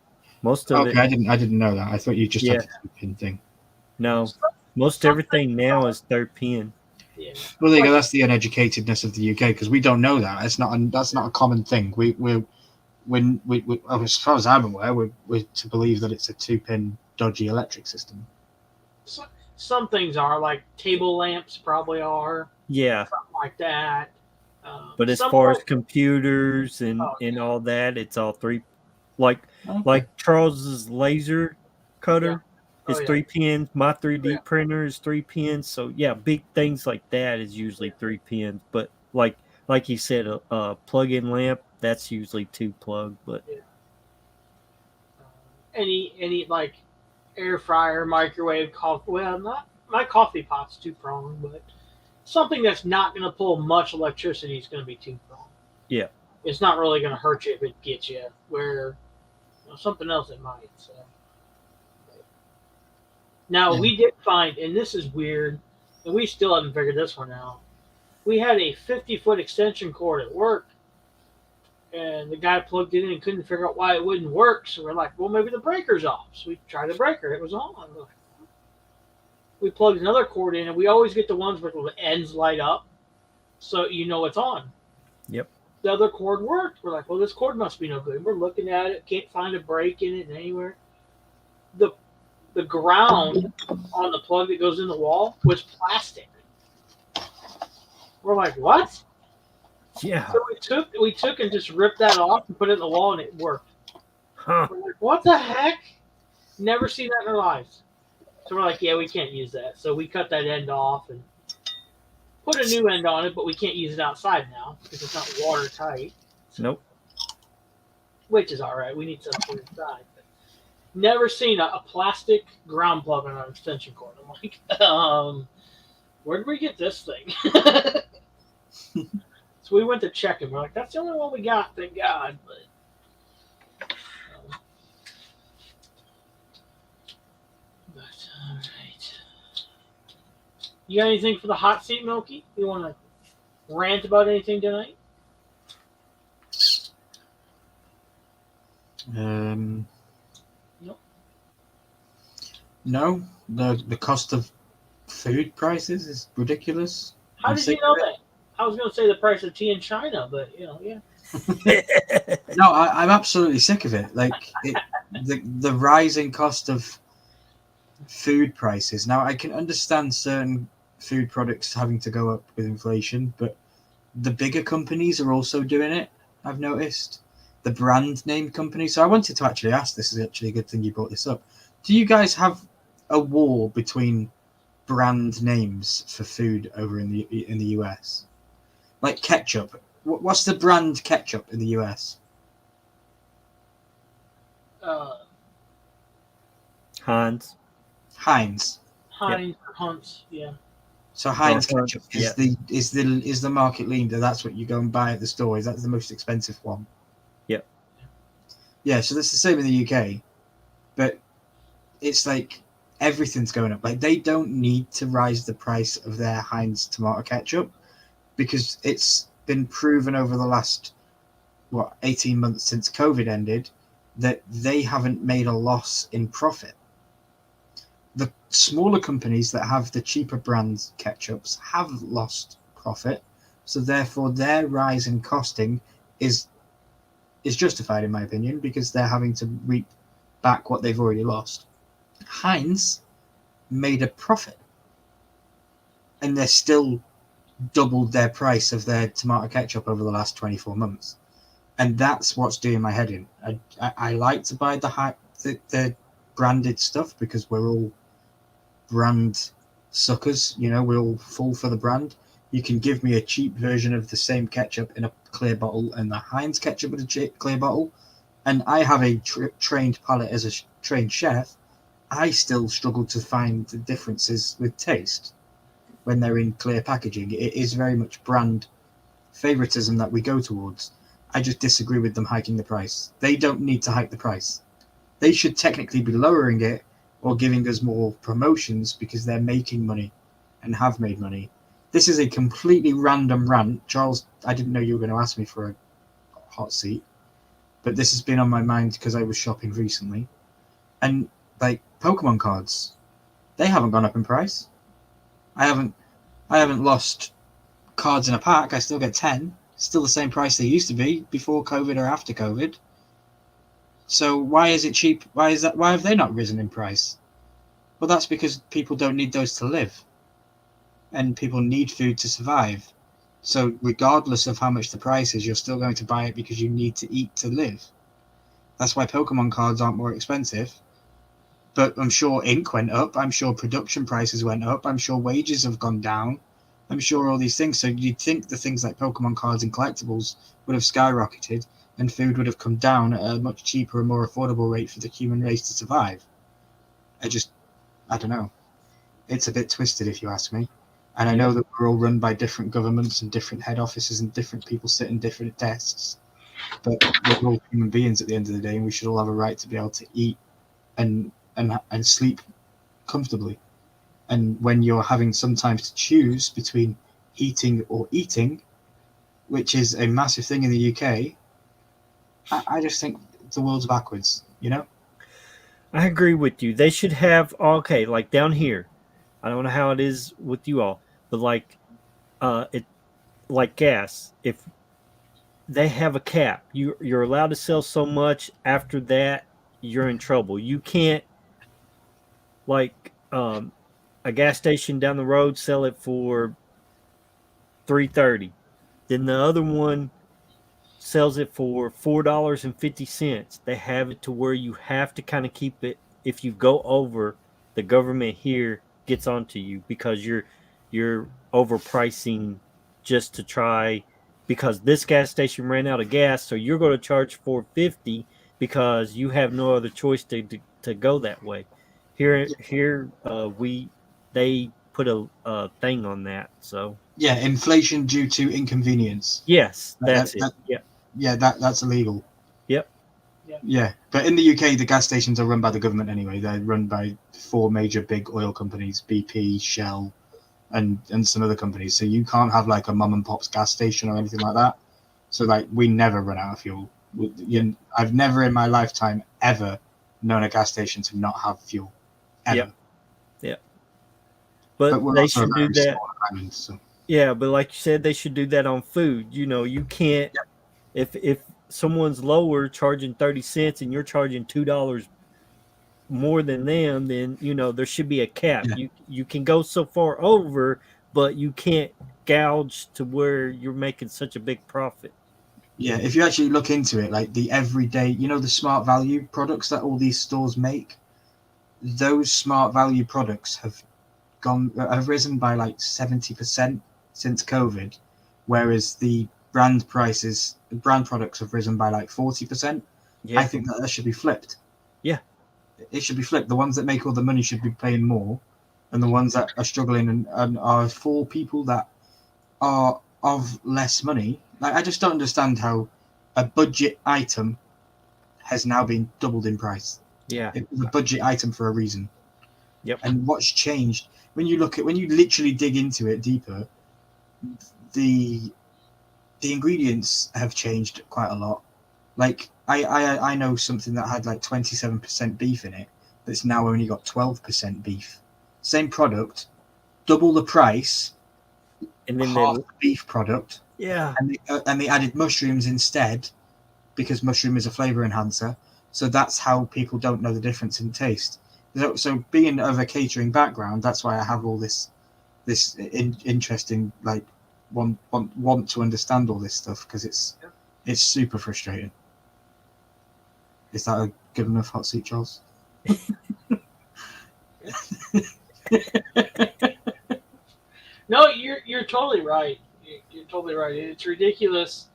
Most of it. I didn't know that. I thought you just had the 2-pin thing. No. Most everything now is 3rd pin. Yeah. Well, there you go. That's the uneducatedness of the UK because we don't know that. That's not a common thing. We as far as I'm aware, we're to believe that it's a 2-pin dodgy electric system. Some things are, like table lamps probably are. Yeah. Something like that. But as far as computers and all that, it's all 3. Like Charles's laser cutter is 3 pins. My 3D printer is 3 pins. So yeah, big things like that is usually 3 pins. But like you said, a plug-in lamp, that's usually 2 plug. But any like air fryer, microwave, coffee. Well, not my coffee pot's 2-pronged, but something that's not going to pull much electricity is going to be 2-pronged. Yeah, it's not really going to hurt you if it gets you. Where something else it might. So now we did find, and this is weird, and we still haven't figured this one out. We had a 50-foot extension cord at work, and the guy plugged it in and couldn't figure out why it wouldn't work. So we're like, well, maybe the breaker's off. So we tried the breaker. It was on. We plugged another cord in, and we always get the ones where the ends light up, so you know it's on. Yep. The other cord worked. We're like, well, this cord must be no good. We're looking at it, can't find a break in it anywhere. The ground on the plug that goes in the wall was plastic. We're like, what? Yeah. So we took and just ripped that off and put it in the wall, and it worked. Huh. We're like, what the heck? Never seen that in our lives. So we're like, yeah, we can't use that. So we cut that end off and put a new end on it, but we can't use it outside now because it's not watertight. Nope. Which is all right. We need something inside. But never seen a plastic ground plug on an extension cord. I'm like, where did we get this thing? So we went to check it. We're like, that's the only one we got, thank God. But all right. You got anything for the hot seat, Milky? You want to rant about anything tonight? Nope. No. The cost of food prices is ridiculous. How did you know that? I was going to say the price of tea in China, but yeah. No, I'm absolutely sick of it. Like the rising cost of food prices. Now, I can understand certain food products having to go up with inflation, but the bigger companies are also doing it. I've noticed the brand name companies. So I wanted to actually ask. This is actually a good thing you brought this up. Do you guys have a war between brand names for food over in the US? Like ketchup. What's the brand ketchup in the US? Heinz. Heinz. Heinz or Hunt's, yeah. So Heinz ketchup yeah. is the market leader. That's what you go and buy at the store. Is that the most expensive one? Yep. Yeah, so that's the same in the UK, but it's like everything's going up. Like they don't need to rise the price of their Heinz tomato ketchup because it's been proven over the last 18 months since COVID ended that they haven't made a loss in profit. The smaller companies that have the cheaper brands ketchups have lost profit, so therefore their rise in costing is justified in my opinion because they're having to reap back what they've already lost. Heinz made a profit and they're still doubled their price of their tomato ketchup over the last 24 months, and that's what's doing my head in. I like to buy the branded stuff because we're all brand suckers, we all fall for the brand. You can give me a cheap version of the same ketchup in a clear bottle and the Heinz ketchup in a clear bottle, and I have a trained palate as a trained chef. I still struggle to find the differences with taste when they're in clear packaging. It is very much brand favoritism that we go towards. I just disagree with them hiking the price. They don't need to hike the price. They should technically be lowering it or giving us more promotions because they're making money and have made money. This is a completely random rant. Charles, I didn't know you were going to ask me for a hot seat, but this has been on my mind because I was shopping recently. And like Pokemon cards, they haven't gone up in price. I haven't lost cards in a pack. I still get 10. Still the same price they used to be before COVID or after COVID. So why is it cheap? Why is that? Why have they not risen in price? Well, that's because people don't need those to live, and people need food to survive. So regardless of how much the price is, you're still going to buy it because you need to eat to live. That's why Pokemon cards aren't more expensive. But I'm sure ink went up. I'm sure production prices went up. I'm sure wages have gone down. I'm sure all these things. So you'd think the things like Pokemon cards and collectibles would have skyrocketed and food would have come down at a much cheaper and more affordable rate for the human race to survive. I don't know. It's a bit twisted if you ask me. And I know that we're all run by different governments and different head offices and different people sit in different desks. But we're all human beings at the end of the day, and we should all have a right to be able to eat and sleep comfortably. And when you're having sometimes to choose between eating or eating, which is a massive thing in the UK, I just think the world's backwards, I agree with you. They should have like down here. I don't know how it is with you all, but like gas. If they have a cap, you're allowed to sell so much. After that, you're in trouble. You can't like a gas station down the road sell it for $3.30. Then the other one sells it for $4.50. They have it to where you have to kind of keep it. If you go over, the government here gets onto you because you're overpricing just to try, because this gas station ran out of gas, so you're going to charge $4.50 because you have no other choice to go that way. Here they put a thing on that. So Yeah, inflation due to inconvenience. yes, that's it. Yeah, that's illegal. Yep. Yeah, but in the UK, the gas stations are run by the government anyway. They're run by 4 major big oil companies: BP, Shell, and some other companies. So you can't have like a mum and pop's gas station or anything like that. So like we never run out of fuel. I've never in my lifetime ever known a gas station to not have fuel. Ever. Yep. But we're they also should a do very that. small island, so. Yeah, but like you said, they should do that on food. You can't if someone's lower charging 30 cents and you're charging $2 more than them, then there should be a cap. Yeah. You can go so far over, but you can't gouge to where you're making such a big profit. Yeah, if you actually look into it, like the everyday, the smart value products that all these stores make, those smart value products have risen by like 70% since COVID, whereas the brand products have risen by like 40%. Yeah. I think that should be flipped. Yeah. It should be flipped. The ones that make all the money should be paying more, and the ones that are struggling and are for people that are of less money. Like, I just don't understand how a budget item has now been doubled in price. Yeah. It was a budget item for a reason. Yep. And what's changed when you literally dig into it deeper, the ingredients have changed quite a lot. Like I know something that had like 27% beef in it that's now only got 12% beef. Same product, double the price, And then half the beef product. yeah. And they added mushrooms instead because mushroom is a flavor enhancer. So that's how people don't know the difference in taste. So being of a catering background, that's why I have all this interesting, like, want to understand all this stuff, because it's super frustrating. Is that a good enough hot seat, Charles? No, you're totally right. You're totally right. It's ridiculous.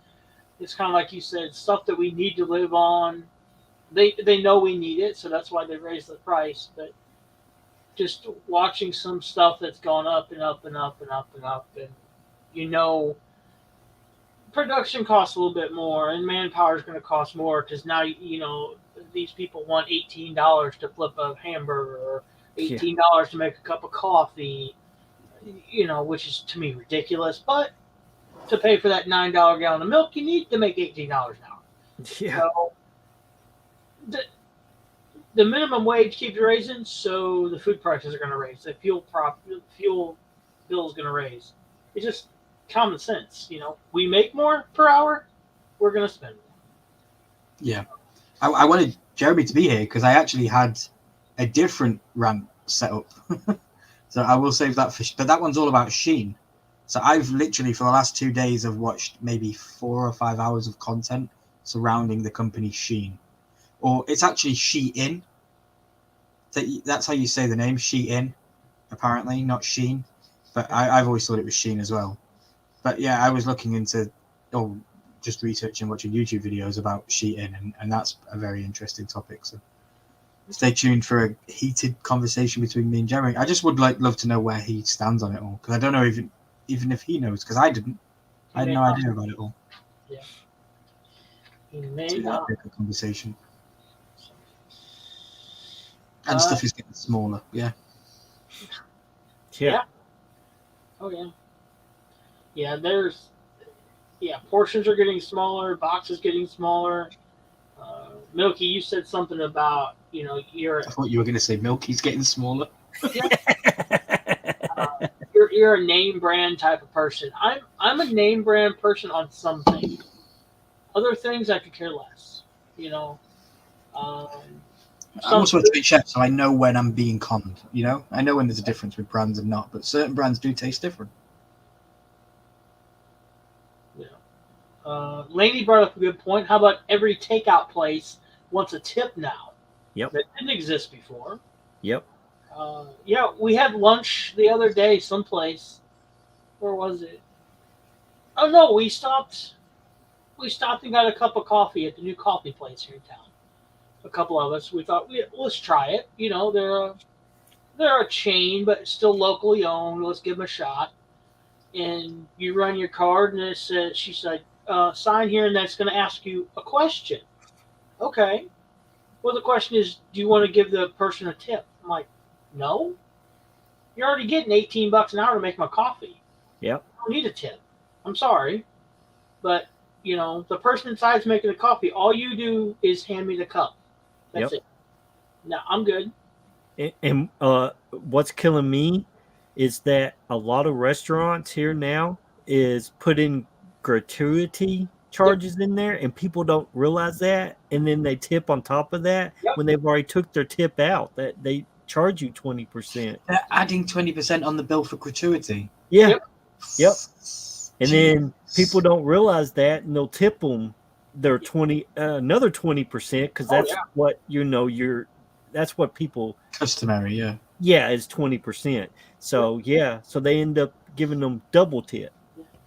It's kind of like you said, stuff that we need to live on. They know we need it, so that's why they raise the price. But just watching some stuff that's gone up and up and up and up and up, and production costs a little bit more, and manpower is going to cost more because now these people want $18 to flip a hamburger or $18 to make a cup of coffee. Which is to me ridiculous. But to pay for that $9 gallon of milk, you need to make $18 an hour. Yeah. So the minimum wage keeps raising, so the food prices are going to raise. The fuel bill is going to raise. It's just common sense. We make more per hour, we're going to spend more. Yeah, I wanted Jeremy to be here because I actually had a different rant set up. So I will save that but that one's all about Shein. So I've literally, for the last 2 days, I've watched maybe 4 or 5 hours of content surrounding the company Shein. Or it's actually Shein. That's how you say the name, Shein, apparently, not Shein. But I've always thought it was Shein as well. But yeah, I was looking into, just researching, watching YouTube videos about Shein, and that's a very interesting topic. So stay tuned for a heated conversation between me and Jeremy. I just would love to know where he stands on it all, because I don't know even if he knows, because I didn't. I had no idea about it all. Yeah. He may not. A conversation. And stuff is getting smaller. Yeah. Yeah. Oh yeah. Yeah, portions are getting smaller, boxes getting smaller. Milky, you said something about I thought you were going to say Milky's getting smaller. You're a name brand type of person. I'm a name brand person on some things. Other things I could care less. I'm also a street chef, so I know when I'm being conned. I know when there's a difference with brands and not, but certain brands do taste different. Laney brought up a good point. How about every takeout place wants a tip now? Yep. That didn't exist before. Yep. We had lunch the other day someplace. Where was it? Oh no, we stopped and got a cup of coffee at the new coffee place here in town. A couple of us. We thought let's try it. They're a chain, but still locally owned. Let's give them a shot. And you run your card, and it says, she said, sign here, and that's going to ask you a question. Okay. Well, the question is, do you want to give the person a tip? I'm like, no. You're already getting $18 an hour to make my coffee. Yep. I don't need a tip. I'm sorry. But, the person inside's making the coffee. All you do is hand me the cup. That's it. No, I'm good. And what's killing me is that a lot of restaurants here now is putting gratuity charges in there, and people don't realize that, and then they tip on top of that Yep. when they've already took their tip out. That they charge you 20%. They're adding 20% on the bill for gratuity. Yeah. Yep. Yep. And then Jeez. people don't realize that, and they'll tip them their another 20% because that's what that's what people Customary, yeah. Yeah, it's 20%. So so they end up giving them double tip.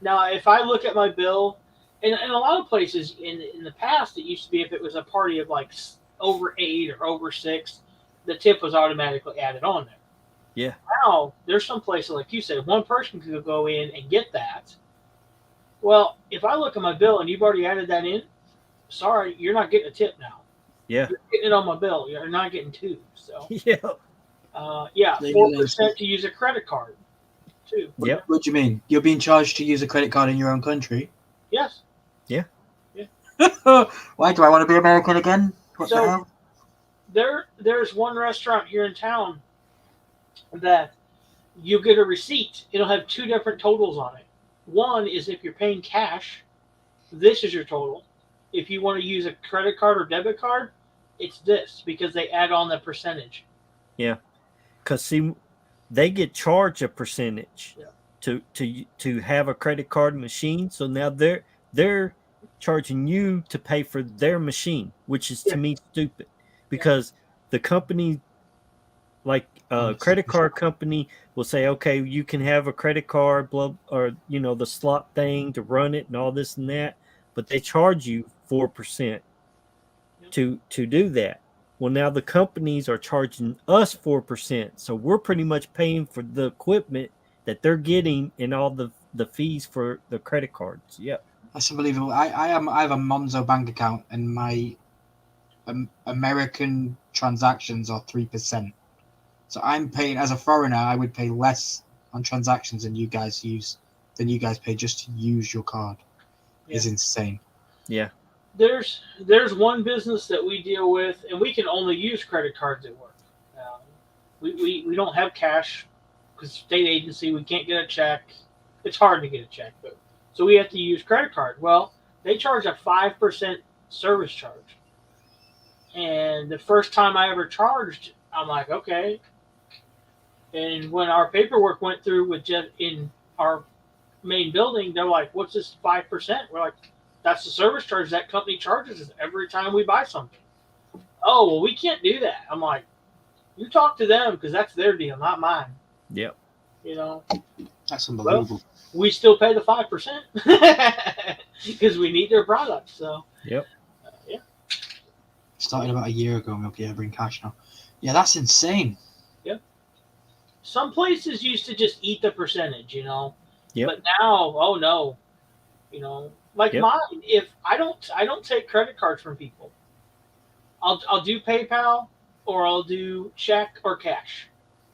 Now, if I look at my bill, and in a lot of places in the past, it used to be if it was a party of like over 8 or over 6, the tip was automatically added on there. Yeah. Now, there's some places, like you said, one person could go in and get that. Well, if I look at my bill and you've already added that in, sorry, you're not getting a tip now. Yeah. You're getting it on my bill. You're not getting 2. So, Yeah. 4% to use a credit card, too. Yep. What do you mean? You're being charged to use a credit card in your own country? Yes. Yeah. Why do I want to be American again? What the hell? There's one restaurant here in town that you get a receipt. It'll have 2 different totals on it. One is if you're paying cash, this is your total. If you want to use a credit card or debit card, it's this, because they add on the percentage. Yeah. Because, see, they get charged a percentage to have a credit card machine. So now they're charging you to pay for their machine, which is to me stupid, because the company, like credit card company, will say, okay, you can have a credit card, or the slot thing to run it and all this and that, but they charge you 4% to do that. Well, now the companies are charging us 4%, so we're pretty much paying for the equipment that they're getting and all the fees for the credit cards. Yep. That's unbelievable. I have a Monzo bank account, and my American transactions are 3%. So I'm paying, as a foreigner, I would pay less on transactions than you guys pay just to use your card. Is insane. Yeah. There's one business that we deal with, and we can only use credit cards at work. We don't have cash because state agency, we can't get a check. It's hard to get a check, so we have to use credit card. Well, they charge a 5% service charge, and the first time I ever charged, I'm like, okay. And when our paperwork went through with Jeff in our main building, they're like, "What's this 5%?" We're like, "That's the service charge that company charges us every time we buy something." Oh, well, we can't do that. I'm like, you talk to them, because that's their deal, not mine. Yep. That's unbelievable. Well, we still pay the 5% because we need their product. So. Yep. Started about a year ago, and we'll be able to bring cash now. Yeah, that's insane. Yep. Some places used to just eat the percentage, Yep. But now, oh no, like mine. If I don't take credit cards from people. I'll do PayPal, or I'll do check or cash.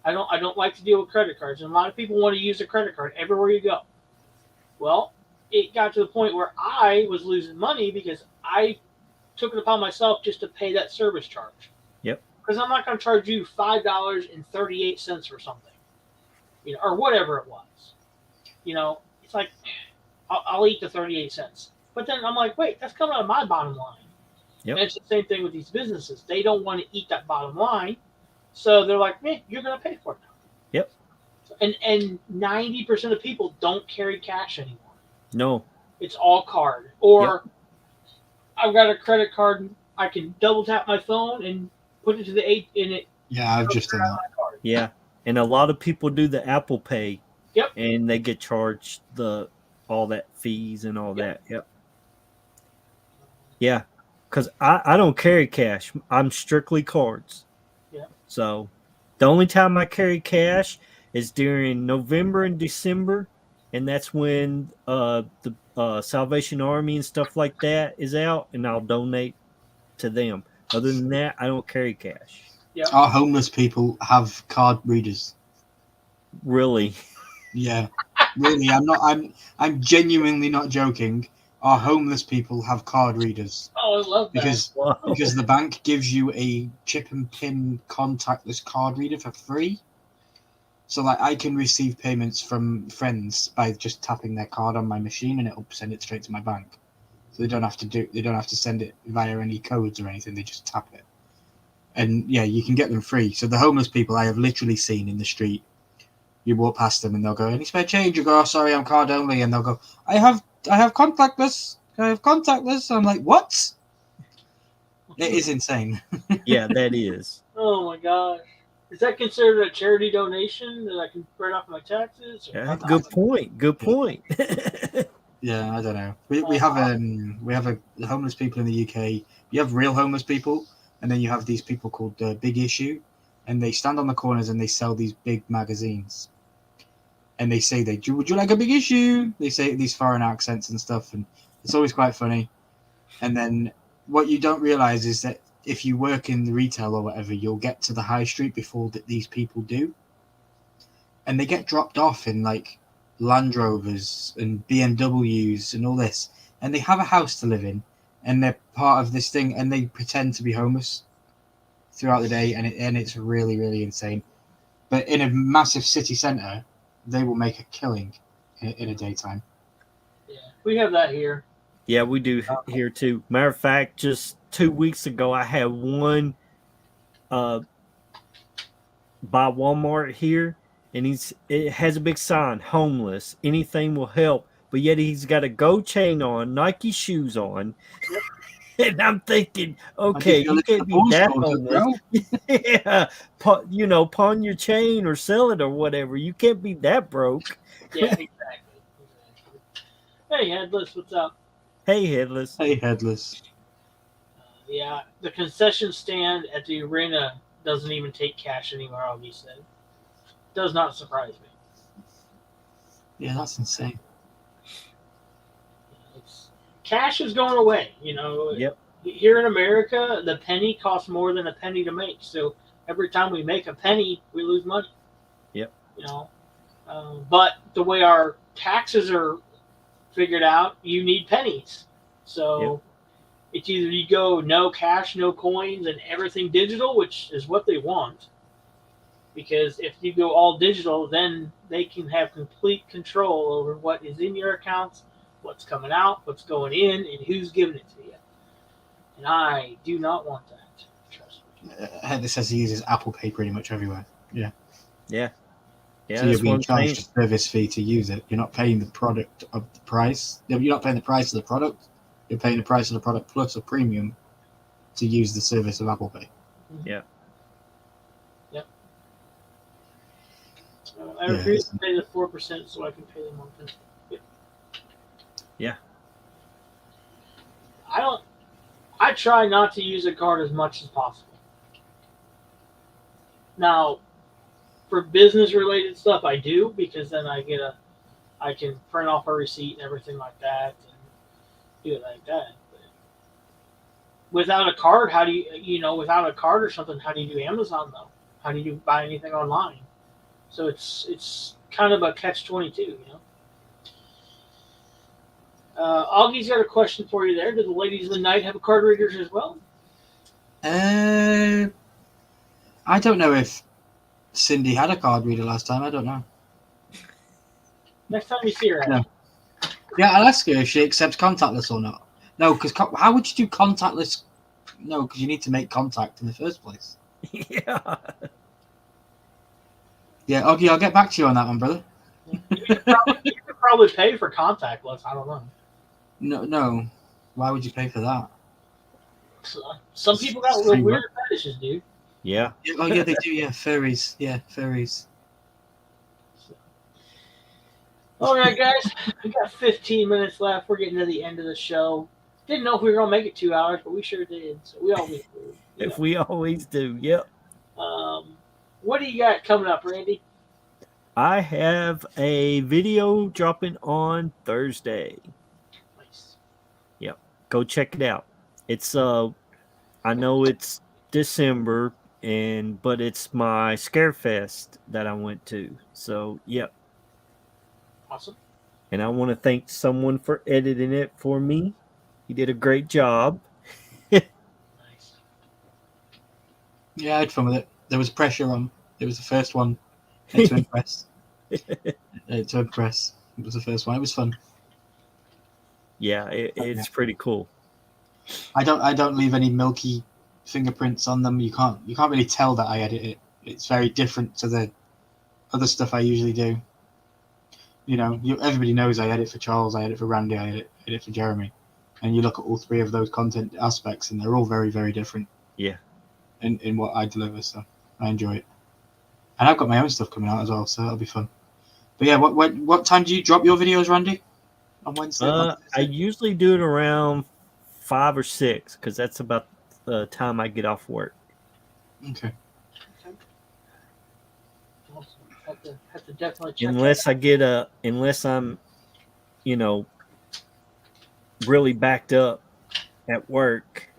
I don't like to deal with credit cards, and a lot of people want to use a credit card everywhere you go. Well, it got to the point where I was losing money because I took it upon myself just to pay that service charge. Yep. Because I'm not going to charge you $5.38 for something, or whatever it was. It's like I'll eat the 38 cents, but then I'm like, wait, that's coming out of my bottom line. Yep. And it's the same thing with these businesses. They don't want to eat that bottom line, so they're like, you're going to pay for it now. Yep. And 90% of people don't carry cash anymore. No. It's all card. Or I've got a credit card. I can double tap my phone and put it to the in it. Yeah, I've just done that. Yeah, and a lot of people do the Apple Pay. Yep. And they get charged all that fees and all that. Yep. Yeah, because I don't carry cash. I'm strictly cards. Yeah. So the only time I carry cash is during November and December, and that's when the Salvation Army and stuff like that is out, and I'll donate to them. Other than that, I don't carry cash. Yeah. Our homeless people have card readers. Really? Yeah, really. I'm genuinely not joking. Our homeless people have card readers. Oh, I love that. Because the bank gives you a chip and pin contactless card reader for free. So like I can receive payments from friends by just tapping their card on my machine, and it'll send it straight to my bank. So they don't have to send it via any codes or anything. They just tap it. And yeah, you can get them free. So the homeless people I have literally seen in the street, you walk past them and they'll go, "Any spare change?" You go, "Oh, sorry, I'm card only," and they'll go, I have contactless. I have contactless." I'm like, what? It is insane. Yeah, that is. Oh my gosh. Is that considered a charity donation that I can write off my taxes? Or- Yeah, good point. Good point. Yeah, I don't know. We have homeless people in the UK. You have real homeless people, and then you have these people called Big Issue, and they stand on the corners and they sell these big magazines. And they say would you like a big issue? They say these foreign accents and stuff, and it's always quite funny. And then what you don't realize is that if you work in the retail or whatever, you'll get to the high street before these people do, and they get dropped off in like Land Rovers and BMWs and all this, and they have a house to live in, and they're part of this thing, and they pretend to be homeless throughout the day, and it's really, really insane. But in a massive city centre, they will make a killing in a daytime. Yeah, we have that here. Yeah, we do here too. Matter of fact, just 2 weeks ago, I had one by Walmart here, and it has a big sign, homeless, anything will help. But yet he's got a Go chain on, Nike shoes on. Yep. And I'm thinking, okay, you can't be that homeless. Yeah, pawn your chain or sell it or whatever. You can't be that broke. Yeah, exactly. Hey, Headless, what's up? Hey, Headless. Hey, Headless. Yeah, the concession stand at the arena doesn't even take cash anymore, Augie said. Does not surprise me. Yeah, that's insane. Cash is going away, you know. Yep. Here in America, the penny costs more than a penny to make. So every time we make a penny, we lose money. Yep. You know, but the way our taxes are figured out, you need pennies. So it's either you go no cash, no coins, and everything digital, which is what they want. Because if you go all digital, then they can have complete control over what is in your accounts, what's coming out, what's going in, and who's giving it to you. And I do not want that. Trust me. This says he uses Apple Pay pretty much everywhere. Yeah. Yeah. Yeah. So you're being charged a service fee to use it. You're not paying the product of the price. You're not paying the price of the product. You're paying the price of the product plus a premium to use the service of Apple Pay. Yeah. Yep. I refuse to pay the 4% so I can pay them 1%. Yep. Yeah. I try not to use a card as much as possible. Now, for business related stuff, I do, because then I can print off a receipt and everything like that and do it like that. But without a card, without a card or something, how do you do Amazon though? How do you buy anything online? So it's kind of a catch-22, you know. Augie's got a question for you there. Do the ladies of the night have card readers as well? I don't know if Cindy had a card reader last time. I don't know. Next time you see her. No. Yeah, I'll ask her if she accepts contactless or not. No, because how would you do contactless? No, because you need to make contact in the first place. Yeah. Yeah, Augie, I'll get back to you on that one, brother. You could probably pay for contactless. I don't know. No. Why would you pay for that? Some people got real weird fetishes, dude. Yeah. Oh, yeah, they do. Yeah, furries. Yeah, furries. All right, guys. We got 15 minutes left. We're getting to the end of the show. Didn't know if we were going to make it 2 hours, but we sure did. So we always do. If we always do. Yep. What do you got coming up, Randy? I have a video dropping on Thursday. Nice. Yep. Go check it out. It's I know it's December but it's my Scarefest that I went to. So, yep. Awesome. And I want to thank someone for editing it for me. He did a great job. Nice. Yeah, I had fun with it. There was pressure on. It was the first one. To impress. To impress. It was the first one. It was fun. Yeah, it's pretty cool. I don't leave any milky fingerprints on them. You can't really tell that I edit it. It's very different to the other stuff I usually do. You know, everybody knows I edit for Charles, I edit for Randy, I edit for Jeremy, and you look at all three of those content aspects, and they're all very, very different. Yeah. In what I deliver, so I enjoy it. And I've got my own stuff coming out as well, so that'll be fun. But yeah, what time do you drop your videos, Randy? On Wednesday? I usually do it around 5 or 6 because that's about the time I get off work. Okay. Awesome. Have to definitely check Unless I'm, really backed up at work,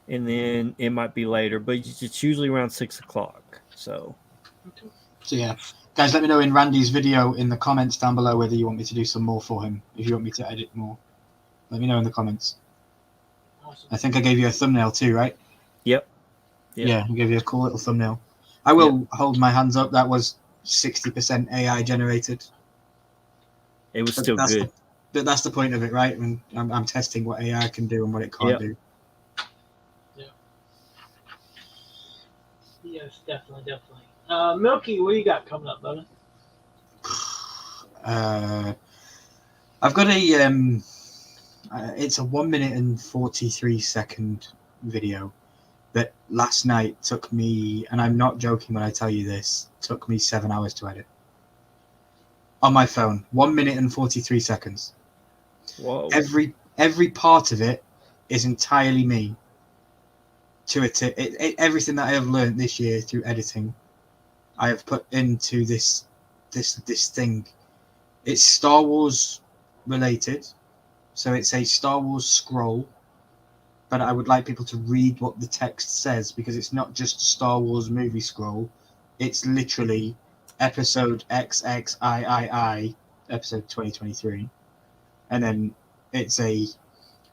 and then it might be later, but it's usually around 6 o'clock. So yeah, guys, let me know in Randy's video in the comments down below whether you want me to do some more for him. If you want me to edit more, let me know in the comments. Awesome. I think I gave you a thumbnail too, right? Yep. Yeah, I gave you a cool little thumbnail. I will hold my hands up. That was 60% AI generated. It was still good. But that's the point of it, right? And I'm testing what AI can do and what it can't do. Yeah. Yes, definitely. Milky, what do you got coming up, brother? I've got it's a 1 minute and 43 second video that last night took me, and I'm not joking when I tell you this, took me 7 hours to edit. On my phone, 1 minute and 43 seconds. Whoa. Every part of it is entirely me. Everything that I have learned this year through editing, I have put into this thing. It's Star Wars related, so it's a Star Wars scroll. But I would like people to read what the text says, because it's not just a Star Wars movie scroll. It's literally episode XXIII, episode 2023, and then it's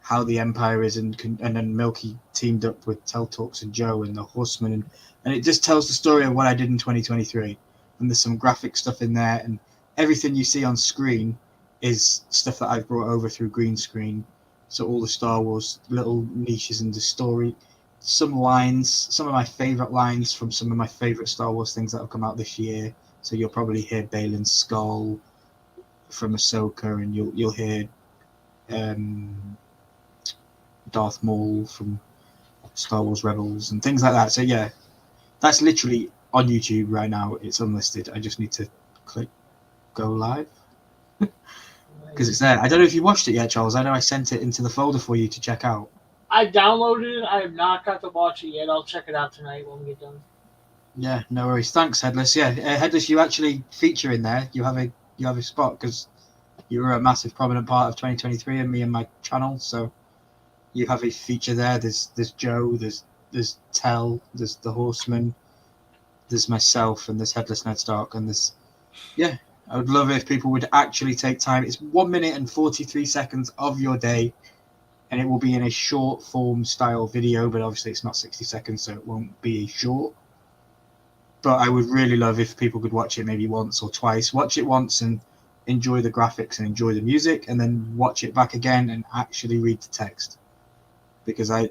how the Empire is, and then Milky teamed up with Tell Talks and Joe and the Horseman, and it just tells the story of what I did in 2023. And there's some graphic stuff in there, and everything you see on screen is stuff that I've brought over through green screen. So all the Star Wars little niches in the story, some lines, some of my favorite lines from some of my favorite Star Wars things that have come out this year. So you'll probably hear Balin's skull from Ahsoka, and you'll hear Darth Maul from Star Wars Rebels and things like that. So yeah, that's literally on YouTube right now. It's unlisted. I just need to click go live because it's there. I don't know if you watched it yet, Charles. I know I sent it into the folder for you to check out. I downloaded it. I have not got to watch it yet. I'll check it out tonight when we get done. Yeah, no worries. Thanks, Headless. Yeah, Headless, you actually feature in there. You have a spot because you were a massive prominent part of 2023 and me and my channel. So you have a feature there. There's Joe. There's Tell. There's the Horseman. There's myself, and there's Headless Ned Stark, and there's I would love it if people would actually take time. It's 1 minute and 43 seconds of your day, and it will be in a short form style video, but obviously it's not 60 seconds, so it won't be short. But I would really love if people could watch it maybe once or twice. Watch it once and enjoy the graphics and enjoy the music, and then watch it back again and actually read the text. Because I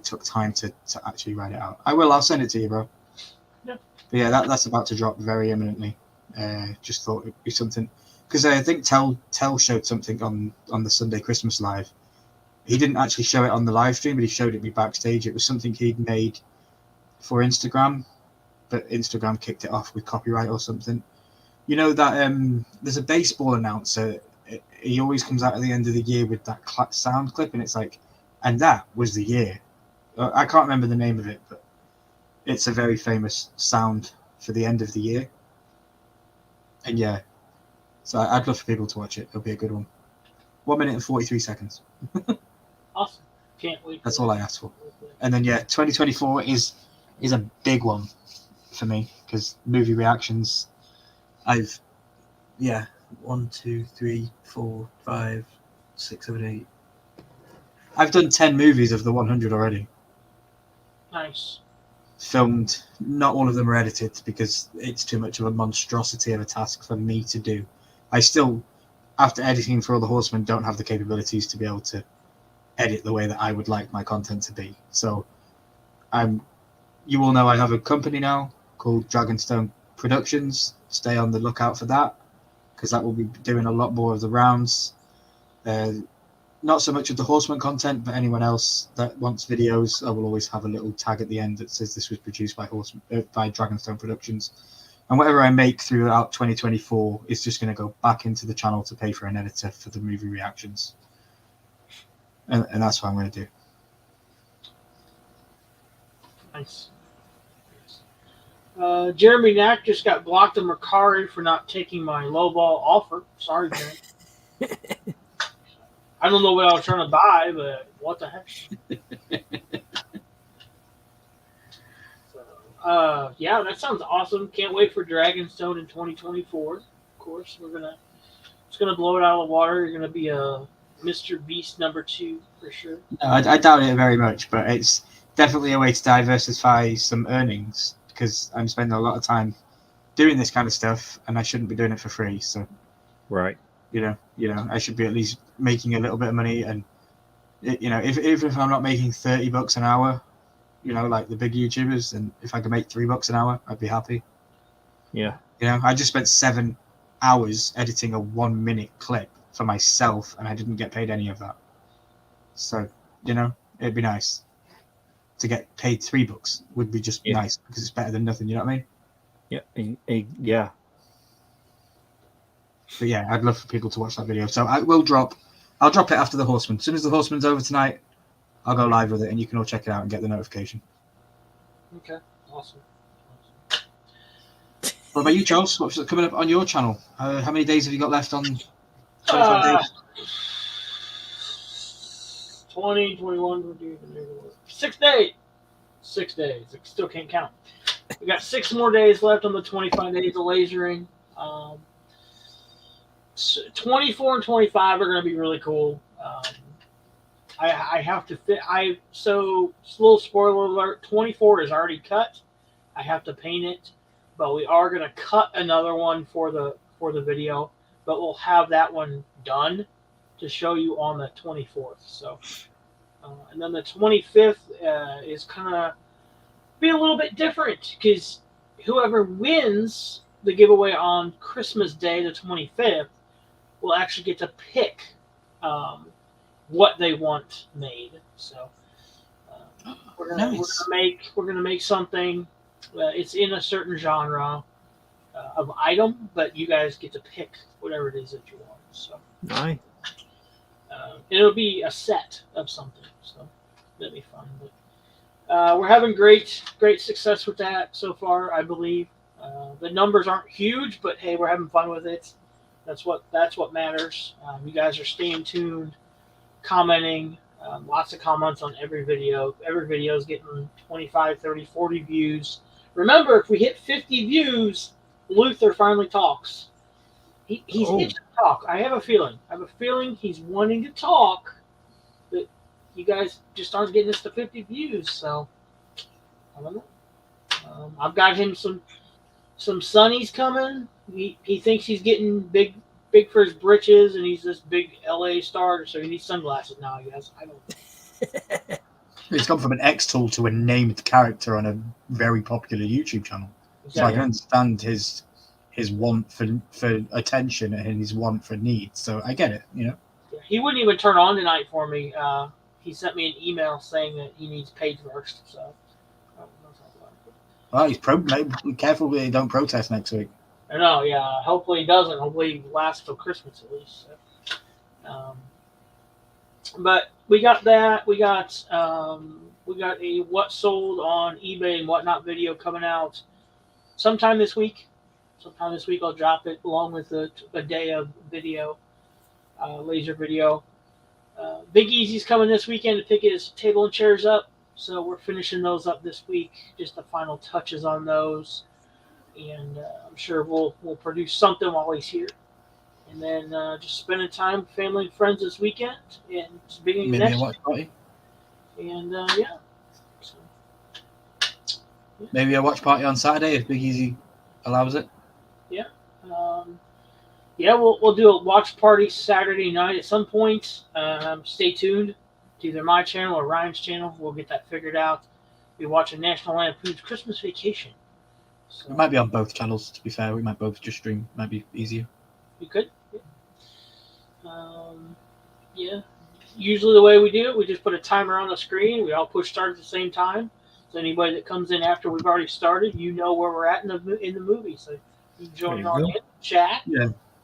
took time to actually write it out. I'll send it to you, bro. Yeah. But yeah, that's about to drop very imminently. Just thought it'd be something, because I think Tell showed something on the Sunday Christmas live. He didn't actually show it on the live stream, but he showed it me backstage. It was something he'd made for Instagram, but Instagram kicked it off with copyright or something. You know that there's a baseball announcer. He always comes out at the end of the year with that sound clip, and it's like, and that was the year. I can't remember the name of it, but it's a very famous sound for the end of the year. And yeah, so I'd love for people to watch it. It'll be a good one. 1 minute and 43 seconds. Awesome. Can't wait. That's all I asked for. And then 2024 is a big one for me, because movie reactions, I've 1, 2, 3, 4, 5, 6, 7, 8. I've done 10 movies of the 100 already. Nice. filmed. Not all of them are edited because it's too much of a monstrosity of a task for me to do. I still, after editing for all the Horsemen, don't have the capabilities to be able to edit the way that I would like my content to be. So you all know I have a company now called Dragonstone Productions. Stay on the lookout for that, because that will be doing a lot more of the rounds. Not so much of the Horseman content, but anyone else that wants videos, I will always have a little tag at the end that says this was produced by by Dragonstone Productions. And whatever I make throughout 2024 is just going to go back into the channel to pay for an editor for the movie reactions. And that's what I'm going to do. Nice. Jeremy Knack just got blocked on Mercari for not taking my lowball offer. Sorry, Jeremy. I don't know what I was trying to buy, but what the heck? So, yeah, that sounds awesome. Can't wait for Dragonstone in 2024. Of course, it's gonna blow it out of the water. You're gonna be a Mr. Beast #2 for sure. No, I doubt it very much, but it's definitely a way to diversify some earnings, because I'm spending a lot of time doing this kind of stuff, and I shouldn't be doing it for free. So, Right. you know, I should be at least making a little bit of money. And if I'm not making $30 an hour, like the big YouTubers, and if I could make $3 an hour, I'd be happy. Yeah. I just spent 7 hours editing a 1-minute clip for myself, and I didn't get paid any of that. So, it'd be nice to get paid $3. Would be just nice, because it's better than nothing. You know what I mean? Yeah. Yeah. But yeah, I'd love for people to watch that video. So I'll drop it after the Horseman. As soon as the Horseman's over tonight, I'll go live with it, and you can all check it out and get the notification. Okay, awesome. What about you, Charles? What's coming up on your channel? How many days have you got left on 25 days? 20, 21, 22, 6 days. 6 days. I still can't count. We got 6 more days left on the 25 days of lasering. 24 and 25 are going to be really cool. I have to fit. So little spoiler alert: 24 is already cut. I have to paint it, but we are going to cut another one for the video. But we'll have that one done to show you on the 24th. So, and then the 25th is kind of be a little bit different, because whoever wins the giveaway on Christmas Day, the 25th, will actually get to pick what they want made. So we're gonna make something. It's in a certain genre of item, but you guys get to pick whatever it is that you want. So Nice. It'll be a set of something. So that'll be fun. But we're having great success with that so far, I believe. The numbers aren't huge, but hey, we're having fun with it. That's what matters. You guys are staying tuned, commenting, lots of comments on every video. Every video is getting 25, 30, 40 views. Remember, if we hit 50 views, Luther finally talks. He's itching to talk. I have a feeling he's wanting to talk, but you guys just aren't getting us to 50 views. So I don't know. I've got him some sunnies coming. He thinks he's getting big for his britches, and he's this big LA star, so he needs sunglasses now, I guess. I don't know. It's gone from an X tool to a named character on a very popular YouTube channel. Exactly. So I can understand his want for attention and his want for needs. So I get it, Yeah, he wouldn't even turn on tonight for me. He sent me an email saying that he needs paid first. So I don't know about it. Well, be careful they don't protest next week. I know, yeah. Hopefully he doesn't. Hopefully he lasts till Christmas at least. So. But we got that. We got a what sold on eBay and whatnot video coming out sometime this week. I'll drop it along with a day of video, laser video. Big Easy's coming this weekend to pick his table and chairs up. So we're finishing those up this week. Just the final touches on those. And I'm sure we'll produce something while he's here. And then just spending time with family and friends this weekend, and beginning maybe next a watch party. And yeah. So, Maybe a watch party on Saturday if Big Easy allows it. Yeah, we'll do a watch party Saturday night at some point. Stay tuned to either my channel or Ryan's channel. We'll get that figured out. We're watching National Lampoon's Christmas Vacation. So, It might be on both channels, to be fair. We might both just stream. Might be easier. you could. Yeah. Usually the way we do it, we just put a timer on the screen. We all push start at the same time. So anybody that comes in after we've already started, you know where we're at in the movie. So you can join on in, chat,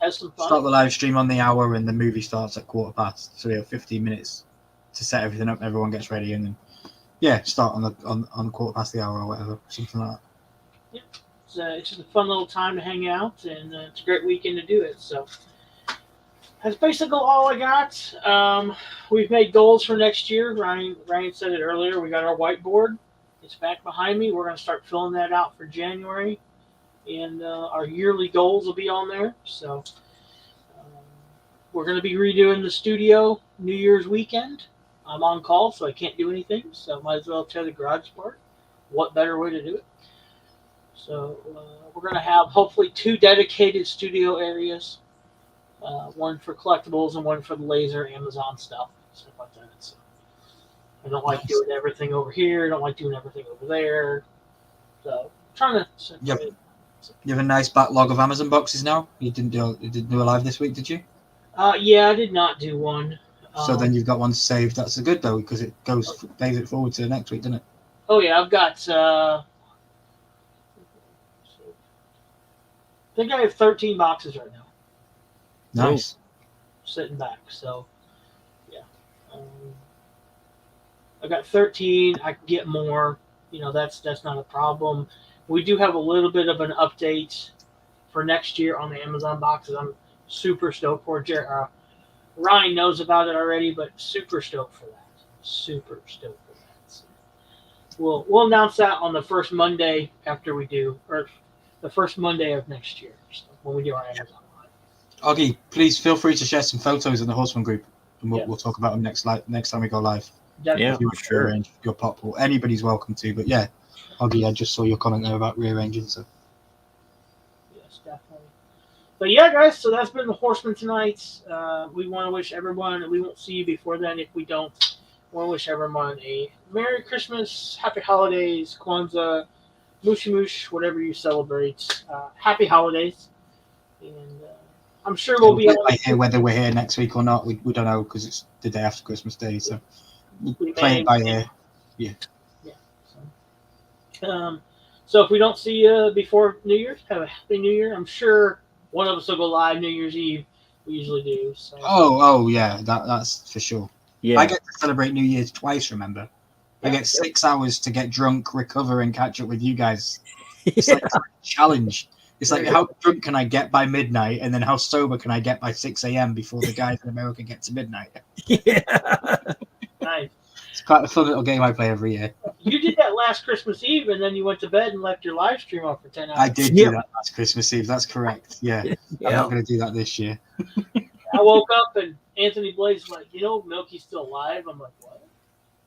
have some fun. Start the live stream on the hour, and the movie starts at 15:15. So we have 15 minutes to set everything up. Everyone gets ready, and then start on 15:15 the hour or whatever, something like that. It's just a fun little time to hang out, and it's a great weekend to do it. So that's basically all I got. We've made goals for next year. Ryan said it earlier. We got our whiteboard. It's back behind me. We're going to start filling that out for January, and our yearly goals will be on there. So we're going to be redoing the studio New Year's weekend. I'm on call, so I can't do anything. So might as well tear the garage apart. What better way to do it? So we're going to have hopefully 2 dedicated studio areas. One for collectibles and one for the laser Amazon stuff like that. So I don't like doing everything over here. I don't like doing everything over there. So trying to. You have a nice backlog of Amazon boxes now. You didn't do a live this week, did you? Yeah, I did not do one. So then you've got one saved. That's good though, because it pays it forward to next week, doesn't it? Oh yeah, I've got. I think I have 13 boxes right now. Nice. Sitting back. So, yeah. I got 13. I can get more. That's not a problem. We do have a little bit of an update for next year on the Amazon boxes. I'm super stoked for it. Ryan knows about it already, but super stoked for that. Super stoked for that. So we'll announce that on the first Monday after we do, or the first Monday of next year, so when we do our Amazon. Augie, please feel free to share some photos in the Horseman group, and we'll talk about them next time we go live. Definitely. Yeah, if you for sure. Rearrange your pop, or anybody's welcome to. But yeah, Augie, I just saw your comment there about rearranging. So yes, definitely. But yeah, guys, so that's been the Horseman tonight. We want to wish everyone. We won't see you before then if we don't. We want to wish everyone a Merry Christmas, Happy Holidays, Kwanzaa, Mushi Mush, whatever you celebrate. Happy Holidays, and I'm sure we'll be on here whether we're here next week or not. We don't know because it's the day after Christmas Day, so we play it by ear. Yeah. So if we don't see you before New Year's, have a Happy New Year. I'm sure one of us will go live New Year's Eve. We usually do. So. Oh yeah, that's for sure. Yeah. I get to celebrate New Year's twice. Remember, I get 6 hours to get drunk, recover, and catch up with you guys. It's like a challenge. It's like, how drunk can I get by midnight, and then how sober can I get by 6 a.m. before the guys in America get to midnight? Yeah. Nice. It's quite a fun little game I play every year. You did that last Christmas Eve, and then you went to bed and left your live stream on for 10 hours. I did do that last Christmas Eve. That's correct. Yeah. Yeah. I'm not going to do that this year. I woke up, and Anthony Blaze was like, Milky's still alive. I'm like, what?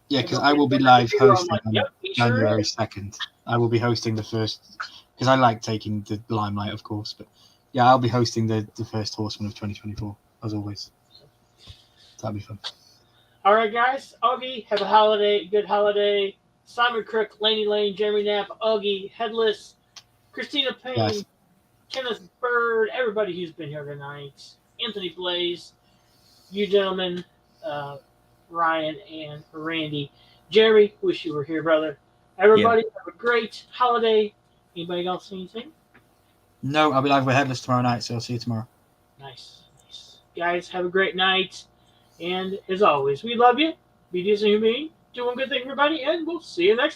Yeah, because I will be live hosting like, on yep, January 2nd. I will be hosting the first, because I like taking the limelight, of course. But yeah, I'll be hosting the first Horseman of 2024, as always. That'll be fun. All right, guys. Augie, have a good holiday. Simon Crook, Laney Lane, Jeremy Knapp, Augie, Headless, Christina Payne, Yes. Kenneth Bird, everybody who's been here tonight, Anthony Blaze, you gentlemen, Ryan and Randy. Jeremy, wish you were here, brother. Everybody, have a great holiday. Anybody else see anything? No, I'll be live with Headless tomorrow night, so I'll see you tomorrow. Nice. Guys, have a great night. And as always, we love you. Be decent human being. Do one good thing, everybody, and we'll see you next time.